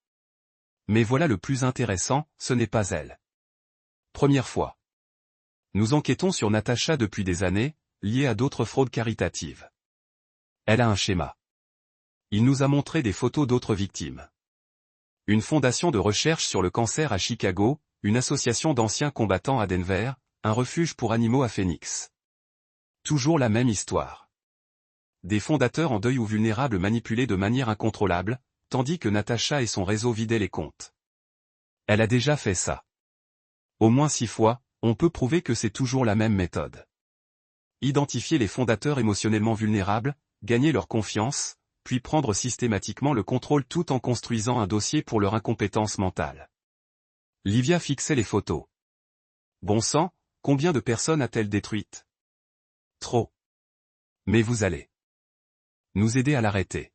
Mais voilà le plus intéressant, ce n'est pas elle. Première fois. Nous enquêtons sur Natacha depuis des années, liée à d'autres fraudes caritatives. Elle a un schéma. Il nous a montré des photos d'autres victimes. Une fondation de recherche sur le cancer à Chicago, une association d'anciens combattants à Denver, un refuge pour animaux à Phoenix. Toujours la même histoire. Des fondateurs en deuil ou vulnérables manipulés de manière incontrôlable, tandis que Natacha et son réseau vidaient les comptes. Elle a déjà fait ça. Au moins 6 fois, on peut prouver que c'est toujours la même méthode. Identifier les fondateurs émotionnellement vulnérables, gagner leur confiance, puis prendre systématiquement le contrôle tout en construisant un dossier pour leur incompétence mentale. Livia fixait les photos. Bon sang, combien de personnes a-t-elle détruites? Trop. Mais vous allez nous aider à l'arrêter.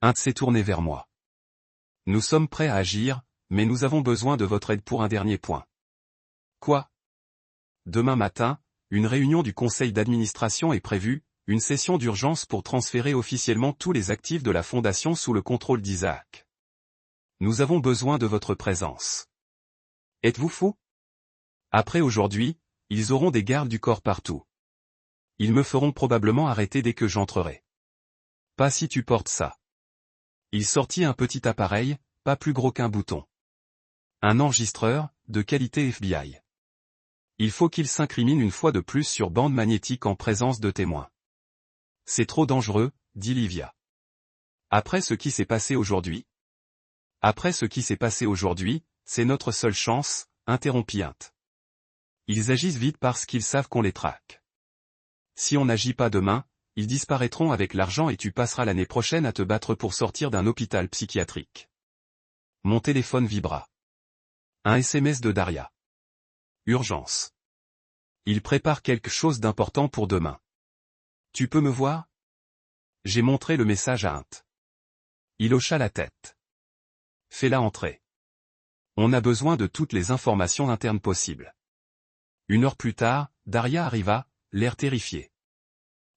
Int s'est tourné vers moi. Nous sommes prêts à agir, mais nous avons besoin de votre aide pour un dernier point. Quoi? Demain matin, une réunion du conseil d'administration est prévue, une session d'urgence pour transférer officiellement tous les actifs de la fondation sous le contrôle d'Isaac. Nous avons besoin de votre présence. Êtes-vous fou? Après aujourd'hui, ils auront des gardes du corps partout. Ils me feront probablement arrêter dès que j'entrerai. Pas si tu portes ça. Il sortit un petit appareil, pas plus gros qu'un bouton. Un enregistreur, de qualité FBI. Il faut qu'il s'incrimine une fois de plus sur bande magnétique en présence de témoins. C'est trop dangereux, dit Livia. Après ce qui s'est passé aujourd'hui? Après ce qui s'est passé aujourd'hui, c'est notre seule chance, interrompit Int. Ils agissent vite parce qu'ils savent qu'on les traque. Si on n'agit pas demain, ils disparaîtront avec l'argent et tu passeras l'année prochaine à te battre pour sortir d'un hôpital psychiatrique. Mon téléphone vibra. Un SMS de Daria. Urgence. Il prépare quelque chose d'important pour demain. Tu peux me voir? J'ai montré le message à Int. Il hocha la tête. Fais-la entrer. On a besoin de toutes les informations internes possibles. 1 heure plus tard, Daria arriva, l'air terrifié.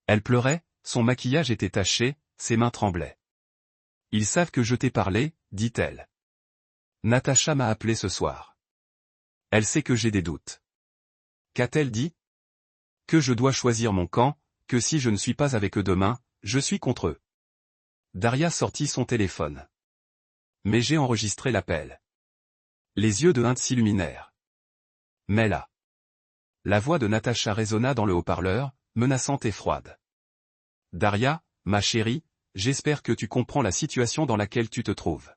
Elle pleurait, son maquillage était taché, ses mains tremblaient. Ils savent que je t'ai parlé, dit-elle. Natacha m'a appelé ce soir. Elle sait que j'ai des doutes. Qu'a-t-elle dit? Que je dois choisir mon camp, que si je ne suis pas avec eux demain, je suis contre eux. Daria sortit son téléphone. Mais j'ai enregistré l'appel. Les yeux de Int s'illuminèrent. Mais là. La voix de Natacha résonna dans le haut-parleur, menaçante et froide. Daria, ma chérie, j'espère que tu comprends la situation dans laquelle tu te trouves.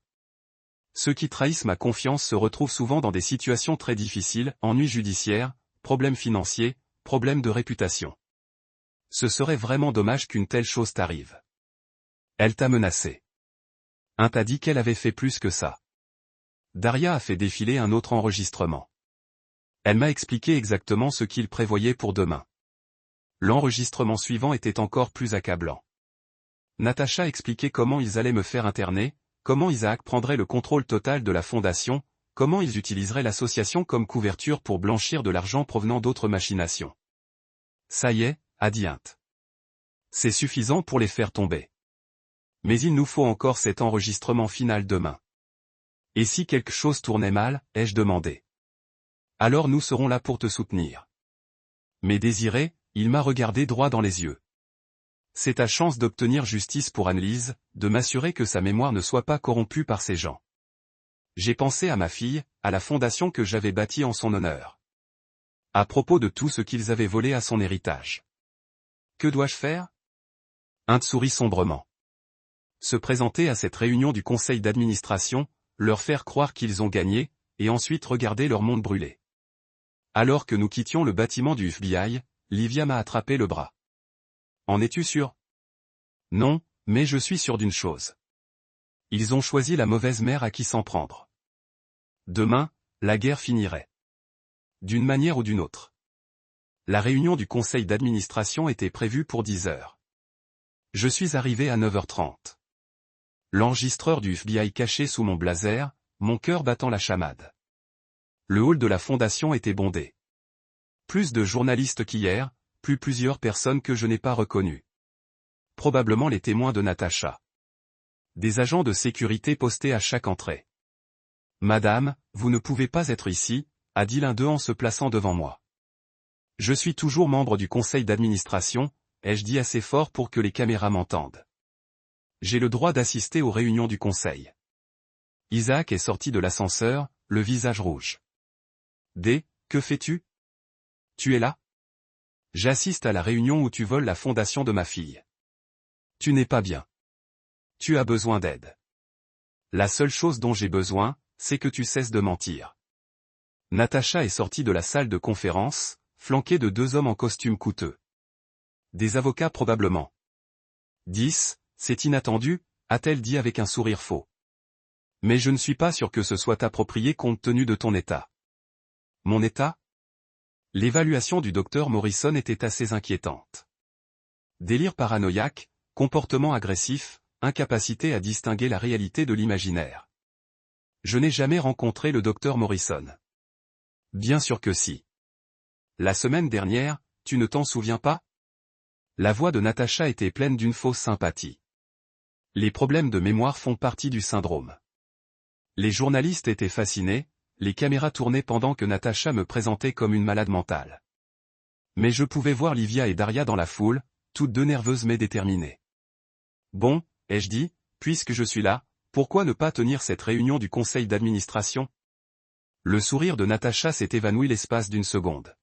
Ceux qui trahissent ma confiance se retrouvent souvent dans des situations très difficiles, ennuis judiciaires, problèmes financiers, problèmes de réputation. Ce serait vraiment dommage qu'une telle chose t'arrive. Elle t'a menacé. Int t'a dit qu'elle avait fait plus que ça. Daria a fait défiler un autre enregistrement. Elle m'a expliqué exactement ce qu'il prévoyait pour demain. L'enregistrement suivant était encore plus accablant. Natacha expliquait comment ils allaient me faire interner, comment Isaac prendrait le contrôle total de la fondation, comment ils utiliseraient l'association comme couverture pour blanchir de l'argent provenant d'autres machinations. Ça y est, a dit Int. C'est suffisant pour les faire tomber. Mais il nous faut encore cet enregistrement final demain. Et si quelque chose tournait mal, ai-je demandé. Alors nous serons là pour te soutenir. Mais Désiré, il m'a regardé droit dans les yeux. C'est ta chance d'obtenir justice pour Annelise, de m'assurer que sa mémoire ne soit pas corrompue par ces gens. J'ai pensé à ma fille, à la fondation que j'avais bâtie en son honneur. À propos de tout ce qu'ils avaient volé à son héritage. Que dois-je faire? Int sourit sombrement. Se présenter à cette réunion du conseil d'administration, leur faire croire qu'ils ont gagné, et ensuite regarder leur monde brûler. Alors que nous quittions le bâtiment du FBI, Livia m'a attrapé le bras. En es-tu sûr? Non, mais je suis sûr d'une chose. Ils ont choisi la mauvaise mère à qui s'en prendre. Demain, la guerre finirait. D'une manière ou d'une autre. La réunion du conseil d'administration était prévue pour 10 heures. Je suis arrivé à 9h30. L'enregistreur du FBI caché sous mon blazer, mon cœur battant la chamade. Le hall de la fondation était bondé. Plus de journalistes qu'hier, plus plusieurs personnes que je n'ai pas reconnues. Probablement les témoins de Natacha. Des agents de sécurité postés à chaque entrée. « Madame, vous ne pouvez pas être ici », a dit l'un d'eux en se plaçant devant moi. Je suis toujours membre du conseil d'administration, ai-je dit assez fort pour que les caméras m'entendent. J'ai le droit d'assister aux réunions du conseil. Isaac est sorti de l'ascenseur, le visage rouge. D, que fais-tu? Tu es là? J'assiste à la réunion où tu voles la fondation de ma fille. Tu n'es pas bien. Tu as besoin d'aide. La seule chose dont j'ai besoin, c'est que tu cesses de mentir. Natacha est sortie de la salle de conférence, flanquée de 2 hommes en costume coûteux. Des avocats probablement. 10, c'est inattendu, a-t-elle dit avec un sourire faux. Mais je ne suis pas sûr que ce soit approprié compte tenu de ton état. Mon état? L'évaluation du docteur Morrison était assez inquiétante. Délire paranoïaque, comportement agressif, incapacité à distinguer la réalité de l'imaginaire. Je n'ai jamais rencontré le docteur Morrison. Bien sûr que si. La semaine dernière, tu ne t'en souviens pas? La voix de Natacha était pleine d'une fausse sympathie. Les problèmes de mémoire font partie du syndrome. Les journalistes étaient fascinés, les caméras tournaient pendant que Natacha me présentait comme une malade mentale. Mais je pouvais voir Livia et Daria dans la foule, toutes deux nerveuses mais déterminées. Bon, ai-je dit, puisque je suis là, pourquoi ne pas tenir cette réunion du conseil d'administration? Le sourire de Natacha s'est évanoui l'espace d'une seconde.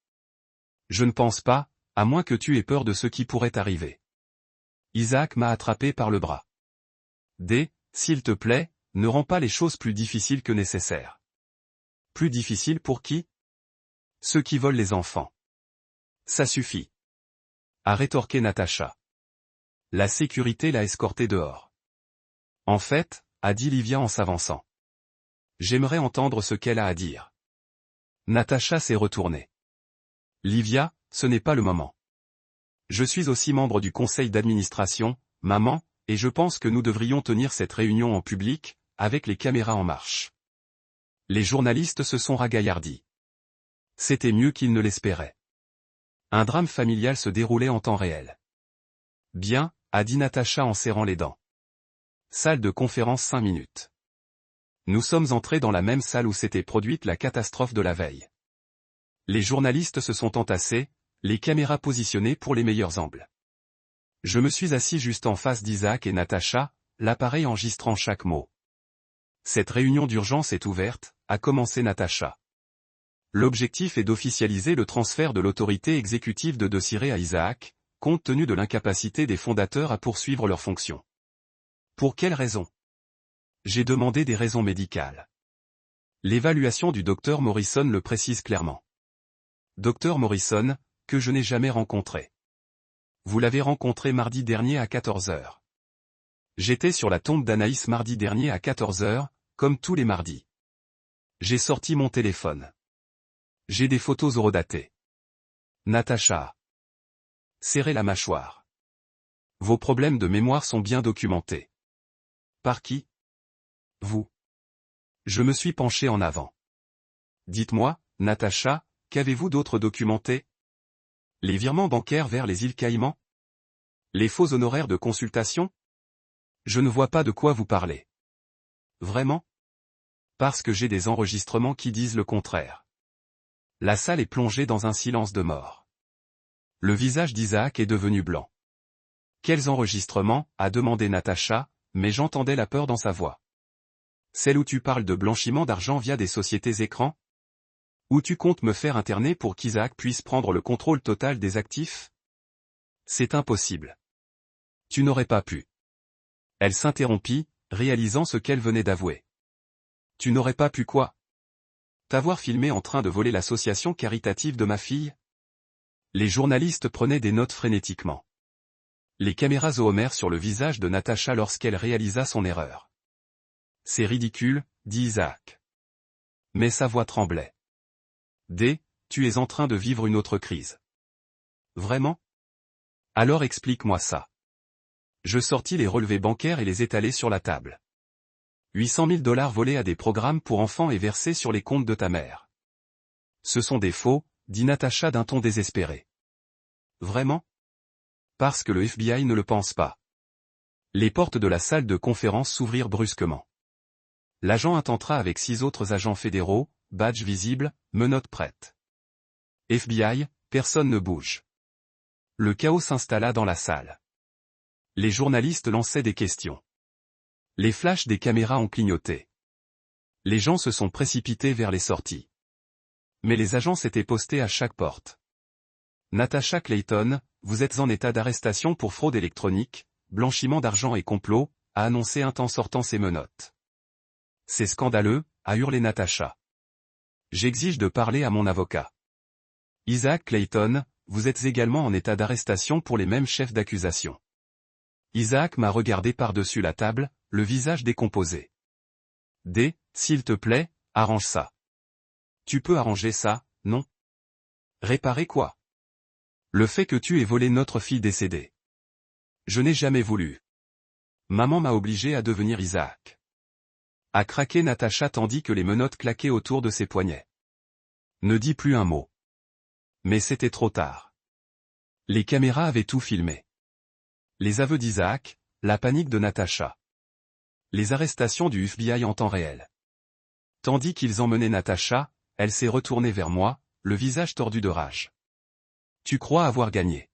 Je ne pense pas, à moins que tu aies peur de ce qui pourrait arriver. Isaac m'a attrapé par le bras. D, s'il te plaît, ne rends pas les choses plus difficiles que nécessaire. Plus difficiles pour qui? Ceux qui volent les enfants. Ça suffit. A rétorqué Natacha. La sécurité l'a escorté dehors. En fait, a dit Livia en s'avançant. J'aimerais entendre ce qu'elle a à dire. Natacha s'est retournée. Livia, ce n'est pas le moment. Je suis aussi membre du conseil d'administration, maman, et je pense que nous devrions tenir cette réunion en public, avec les caméras en marche. Les journalistes se sont ragaillardis. C'était mieux qu'ils ne l'espéraient. Un drame familial se déroulait en temps réel. Bien, a dit Natacha en serrant les dents. Salle de conférence 5 minutes. Nous sommes entrés dans la même salle où s'était produite la catastrophe de la veille. Les journalistes se sont entassés, les caméras positionnées pour les meilleurs angles. Je me suis assis juste en face d'Isaac et Natacha, l'appareil enregistrant chaque mot. Cette réunion d'urgence est ouverte, a commencé Natacha. L'objectif est d'officialiser le transfert de l'autorité exécutive de Dociré à Isaac, compte tenu de l'incapacité des fondateurs à poursuivre leurs fonctions. Pour quelles raisons? J'ai demandé des raisons médicales. L'évaluation du docteur Morrison le précise clairement. Docteur Morrison, que je n'ai jamais rencontré. Vous l'avez rencontré mardi dernier à 14h. J'étais sur la tombe d'Anaïs mardi dernier à 14h, comme tous les mardis. J'ai sorti mon téléphone. J'ai des photos horodatées. Natacha. Serrez la mâchoire. Vos problèmes de mémoire sont bien documentés. Par qui? Vous. Je me suis penché en avant. Dites-moi, Natacha, qu'avez-vous d'autre documenté? Les virements bancaires vers les îles Caïmans? Les faux honoraires de consultation? Je ne vois pas de quoi vous parlez. Vraiment? Parce que j'ai des enregistrements qui disent le contraire. La salle est plongée dans un silence de mort. Le visage d'Isaac est devenu blanc. Quels enregistrements, a demandé Natacha, mais j'entendais la peur dans sa voix. Celle où tu parles de blanchiment d'argent via des sociétés écrans? Où tu comptes me faire interner pour qu'Isaac puisse prendre le contrôle total des actifs? C'est impossible. Tu n'aurais pas pu. Elle s'interrompit, réalisant ce qu'elle venait d'avouer. Tu n'aurais pas pu quoi? T'avoir filmé en train de voler l'association caritative de ma fille? Les journalistes prenaient des notes frénétiquement. Les caméras zoomèrent sur le visage de Natacha lorsqu'elle réalisa son erreur. C'est ridicule, dit Isaac. Mais sa voix tremblait. D, tu es en train de vivre une autre crise. Vraiment? Alors explique-moi ça. Je sortis les relevés bancaires et les étalai sur la table. 800 000 $ volés à des programmes pour enfants et versés sur les comptes de ta mère. Ce sont des faux, dit Natacha d'un ton désespéré. Vraiment? Parce que le FBI ne le pense pas. Les portes de la salle de conférence s'ouvrirent brusquement. L'agent entra avec 6 autres agents fédéraux, badge visible, menottes prêtes. FBI, personne ne bouge. Le chaos s'installa dans la salle. Les journalistes lançaient des questions. Les flashs des caméras ont clignoté. Les gens se sont précipités vers les sorties. Mais les agents s'étaient postés à chaque porte. Natacha Clayton, vous êtes en état d'arrestation pour fraude électronique, blanchiment d'argent et complot, a annoncé un temps sortant ses menottes. C'est scandaleux, a hurlé Natacha. J'exige de parler à mon avocat. Isaac Clayton, vous êtes également en état d'arrestation pour les mêmes chefs d'accusation. Isaac m'a regardé par-dessus la table, le visage décomposé. D, s'il te plaît, arrange ça. Tu peux arranger ça, non? Réparer quoi? Le fait que tu aies volé notre fille décédée. Je n'ai jamais voulu. Maman m'a obligé à devenir Isaac. A craqué Natacha tandis que les menottes claquaient autour de ses poignets. Ne dis plus un mot. Mais c'était trop tard. Les caméras avaient tout filmé. Les aveux d'Isaac, la panique de Natacha. Les arrestations du FBI en temps réel. Tandis qu'ils emmenaient Natacha, elle s'est retournée vers moi, le visage tordu de rage. Tu crois avoir gagné.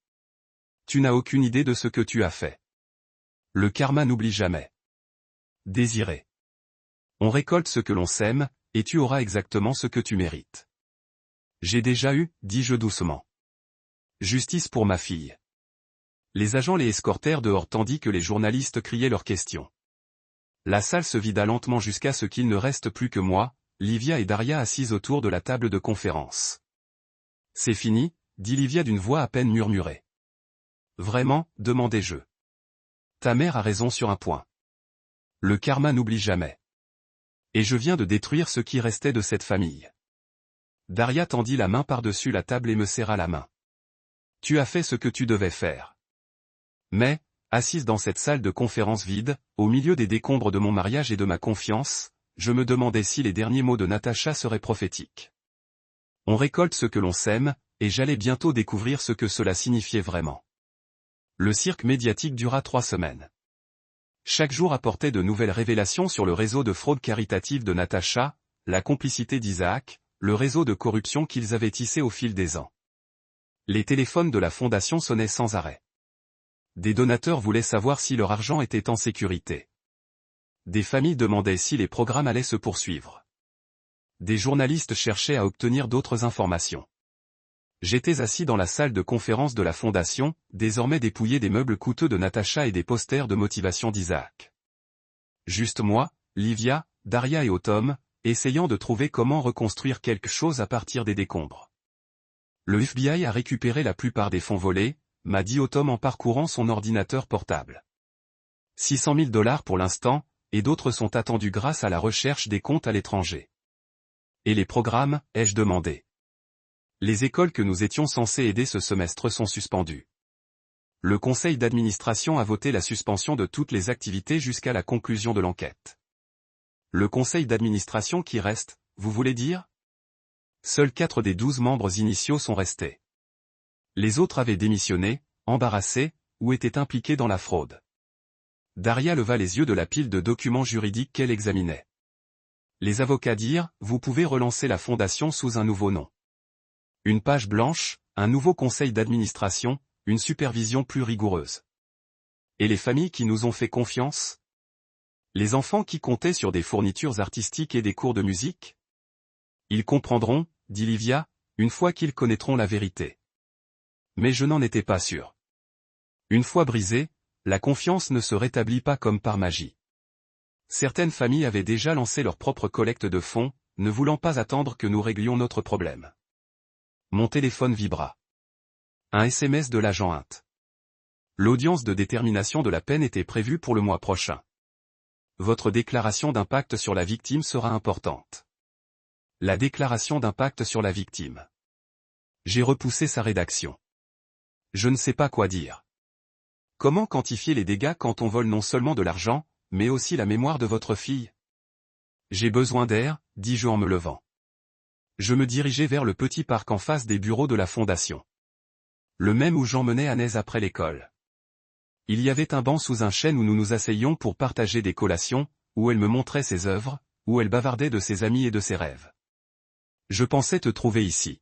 Tu n'as aucune idée de ce que tu as fait. Le karma n'oublie jamais. Désiré. On récolte ce que l'on sème, et tu auras exactement ce que tu mérites. J'ai déjà eu, dis-je doucement. Justice pour ma fille. Les agents les escortèrent dehors tandis que les journalistes criaient leurs questions. La salle se vida lentement jusqu'à ce qu'il ne reste plus que moi, Livia et Daria assises autour de la table de conférence. C'est fini, dit Livia d'une voix à peine murmurée. Vraiment, demandai-je. Ta mère a raison sur un point. Le karma n'oublie jamais. Et je viens de détruire ce qui restait de cette famille. Daria tendit la main par-dessus la table et me serra la main. Tu as fait ce que tu devais faire. Mais, assise dans cette salle de conférence vide, au milieu des décombres de mon mariage et de ma confiance, je me demandais si les derniers mots de Natacha seraient prophétiques. On récolte ce que l'on sème, et j'allais bientôt découvrir ce que cela signifiait vraiment. Le cirque médiatique dura 3 semaines. Chaque jour apportait de nouvelles révélations sur le réseau de fraude caritative de Natacha, la complicité d'Isaac, le réseau de corruption qu'ils avaient tissé au fil des ans. Les téléphones de la fondation sonnaient sans arrêt. Des donateurs voulaient savoir si leur argent était en sécurité. Des familles demandaient si les programmes allaient se poursuivre. Des journalistes cherchaient à obtenir d'autres informations. J'étais assis dans la salle de conférence de la fondation, désormais dépouillé des meubles coûteux de Natacha et des posters de motivation d'Isaac. Juste moi, Livia, Daria et Autumn, essayant de trouver comment reconstruire quelque chose à partir des décombres. Le FBI a récupéré la plupart des fonds volés, m'a dit Autumn en parcourant son ordinateur portable. 600 000 $ pour l'instant, et d'autres sont attendus grâce à la recherche des comptes à l'étranger. Et les programmes, ai-je demandé. Les écoles que nous étions censés aider ce semestre sont suspendues. Le conseil d'administration a voté la suspension de toutes les activités jusqu'à la conclusion de l'enquête. Le conseil d'administration qui reste, vous voulez dire? Seuls 4 des 12 membres initiaux sont restés. Les autres avaient démissionné, embarrassés, ou étaient impliqués dans la fraude. Daria leva les yeux de la pile de documents juridiques qu'elle examinait. Les avocats dirent, vous pouvez relancer la fondation sous un nouveau nom. Une page blanche, un nouveau conseil d'administration, une supervision plus rigoureuse. Et les familles qui nous ont fait confiance? Les enfants qui comptaient sur des fournitures artistiques et des cours de musique? Ils comprendront, dit Livia, une fois qu'ils connaîtront la vérité. Mais je n'en étais pas sûr. Une fois brisée, la confiance ne se rétablit pas comme par magie. Certaines familles avaient déjà lancé leur propre collecte de fonds, ne voulant pas attendre que nous réglions notre problème. Mon téléphone vibra. Un SMS de l'agent Int. L'audience de détermination de la peine était prévue pour le mois prochain. Votre déclaration d'impact sur la victime sera importante. La déclaration d'impact sur la victime. J'ai repoussé sa rédaction. Je ne sais pas quoi dire. Comment quantifier les dégâts quand on vole non seulement de l'argent, mais aussi la mémoire de votre fille? J'ai besoin d'air, dis-je en me levant. Je me dirigeais vers le petit parc en face des bureaux de la fondation. Le même où j'emmenais Anaïs après l'école. Il y avait un banc sous un chêne où nous nous asseyions pour partager des collations, où elle me montrait ses œuvres, où elle bavardait de ses amis et de ses rêves. Je pensais te trouver ici.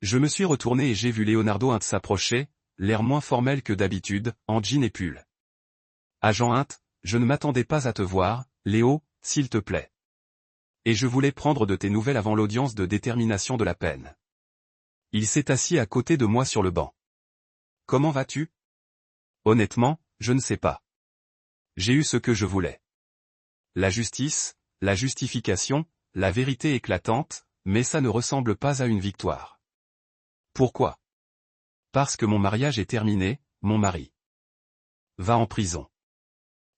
Je me suis retourné et j'ai vu Leonardo Int s'approcher, l'air moins formel que d'habitude, en jean et pull. Agent Int, je ne m'attendais pas à te voir, Léo, s'il te plaît. Et je voulais prendre de tes nouvelles avant l'audience de détermination de la peine. Il s'est assis à côté de moi sur le banc. Comment vas-tu? Honnêtement, je ne sais pas. J'ai eu ce que je voulais. La justice, la justification, la vérité éclatante, mais ça ne ressemble pas à une victoire. Pourquoi? Parce que mon mariage est terminé, mon mari va en prison.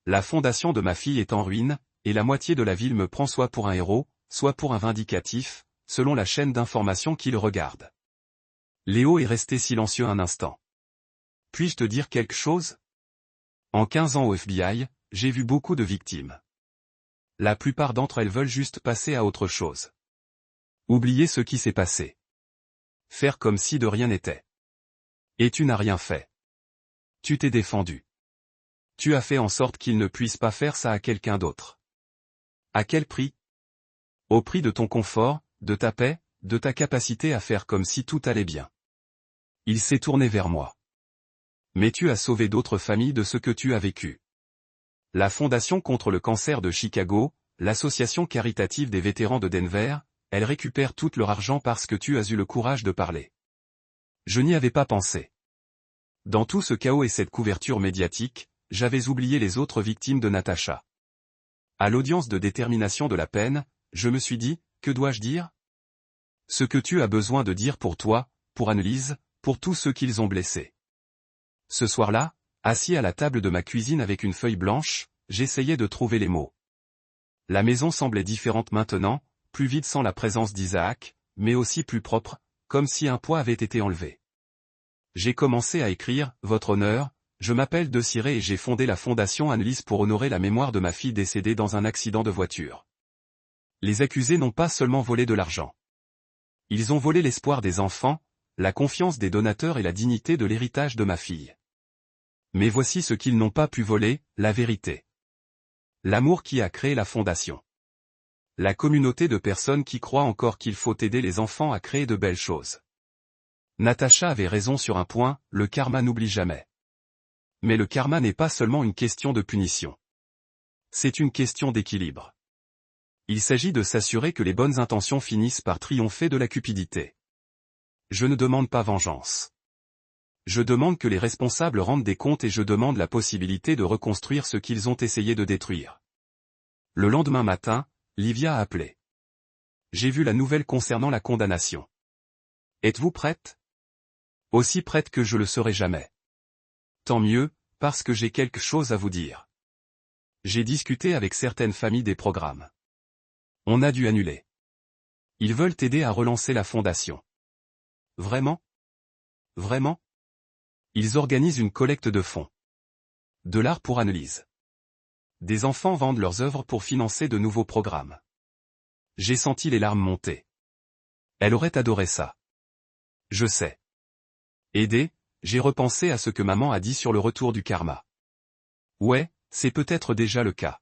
La fondation de ma fille est en ruine, et la moitié de la ville me prend soit pour un héros, soit pour un vindicatif, selon la chaîne d'information qu'il regarde. Léo est resté silencieux un instant. Puis-je te dire quelque chose? En 15 ans au FBI, j'ai vu beaucoup de victimes. La plupart d'entre elles veulent juste passer à autre chose. Oublier ce qui s'est passé. Faire comme si de rien n'était. Et tu n'as rien fait. Tu t'es défendu. Tu as fait en sorte qu'il ne puisse pas faire ça à quelqu'un d'autre. À quel prix? Au prix de ton confort, de ta paix, de ta capacité à faire comme si tout allait bien. Il s'est tourné vers moi. Mais tu as sauvé d'autres familles de ce que tu as vécu. La Fondation contre le cancer de Chicago, l'association caritative des vétérans de Denver, elles récupèrent tout leur argent parce que tu as eu le courage de parler. Je n'y avais pas pensé. Dans tout ce chaos et cette couverture médiatique, j'avais oublié les autres victimes de Natacha. À l'audience de détermination de la peine, je me suis dit, que dois-je dire? Ce que tu as besoin de dire pour toi, pour Annelise, pour tous ceux qu'ils ont blessés. Ce soir-là, assis à la table de ma cuisine avec une feuille blanche, j'essayais de trouver les mots. La maison semblait différente maintenant, plus vide sans la présence d'Isaac, mais aussi plus propre, comme si un poids avait été enlevé. J'ai commencé à écrire, Votre honneur, je m'appelle Desiré et j'ai fondé la fondation Annelise pour honorer la mémoire de ma fille décédée dans un accident de voiture. Les accusés n'ont pas seulement volé de l'argent. Ils ont volé l'espoir des enfants, la confiance des donateurs et la dignité de l'héritage de ma fille. Mais voici ce qu'ils n'ont pas pu voler, la vérité. L'amour qui a créé la fondation. La communauté de personnes qui croient encore qu'il faut aider les enfants à créer de belles choses. Natacha avait raison sur un point, le karma n'oublie jamais. Mais le karma n'est pas seulement une question de punition. C'est une question d'équilibre. Il s'agit de s'assurer que les bonnes intentions finissent par triompher de la cupidité. Je ne demande pas vengeance. Je demande que les responsables rendent des comptes et je demande la possibilité de reconstruire ce qu'ils ont essayé de détruire. Le lendemain matin, Livia a appelé. J'ai vu la nouvelle concernant la condamnation. Êtes-vous prête? Aussi prête que je le serai jamais. Tant mieux, parce que j'ai quelque chose à vous dire. J'ai discuté avec certaines familles des programmes. On a dû annuler. Ils veulent aider à relancer la fondation. Vraiment? Vraiment? Ils organisent une collecte de fonds. De l'art pour Annelise. Des enfants vendent leurs œuvres pour financer de nouveaux programmes. J'ai senti les larmes monter. Elle aurait adoré ça. Je sais. Aider, j'ai repensé à ce que maman a dit sur le retour du karma. Ouais, c'est peut-être déjà le cas.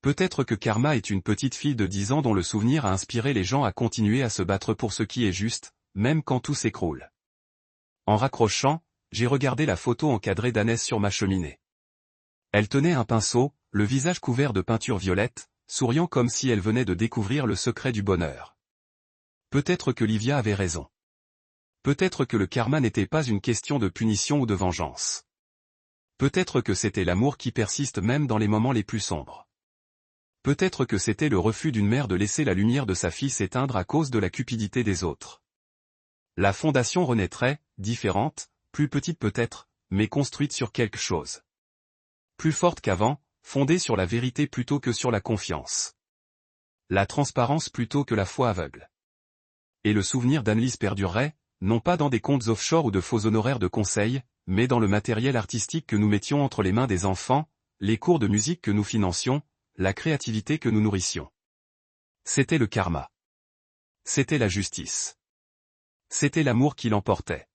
Peut-être que Karma est une petite fille de 10 ans dont le souvenir a inspiré les gens à continuer à se battre pour ce qui est juste, même quand tout s'écroule. En raccrochant, j'ai regardé la photo encadrée d'Annès sur ma cheminée. Elle tenait un pinceau, le visage couvert de peinture violette, souriant comme si elle venait de découvrir le secret du bonheur. Peut-être que Livia avait raison. Peut-être que le karma n'était pas une question de punition ou de vengeance. Peut-être que c'était l'amour qui persiste même dans les moments les plus sombres. Peut-être que c'était le refus d'une mère de laisser la lumière de sa fille s'éteindre à cause de la cupidité des autres. La fondation renaîtrait, différente, plus petite peut-être, mais construite sur quelque chose. Plus forte qu'avant, fondée sur la vérité plutôt que sur la confiance. La transparence plutôt que la foi aveugle. Et le souvenir d'Annelise perdurerait, non pas dans des comptes offshore ou de faux honoraires de conseil, mais dans le matériel artistique que nous mettions entre les mains des enfants, les cours de musique que nous financions, la créativité que nous nourrissions. C'était le karma. C'était la justice. C'était l'amour qui l'emportait.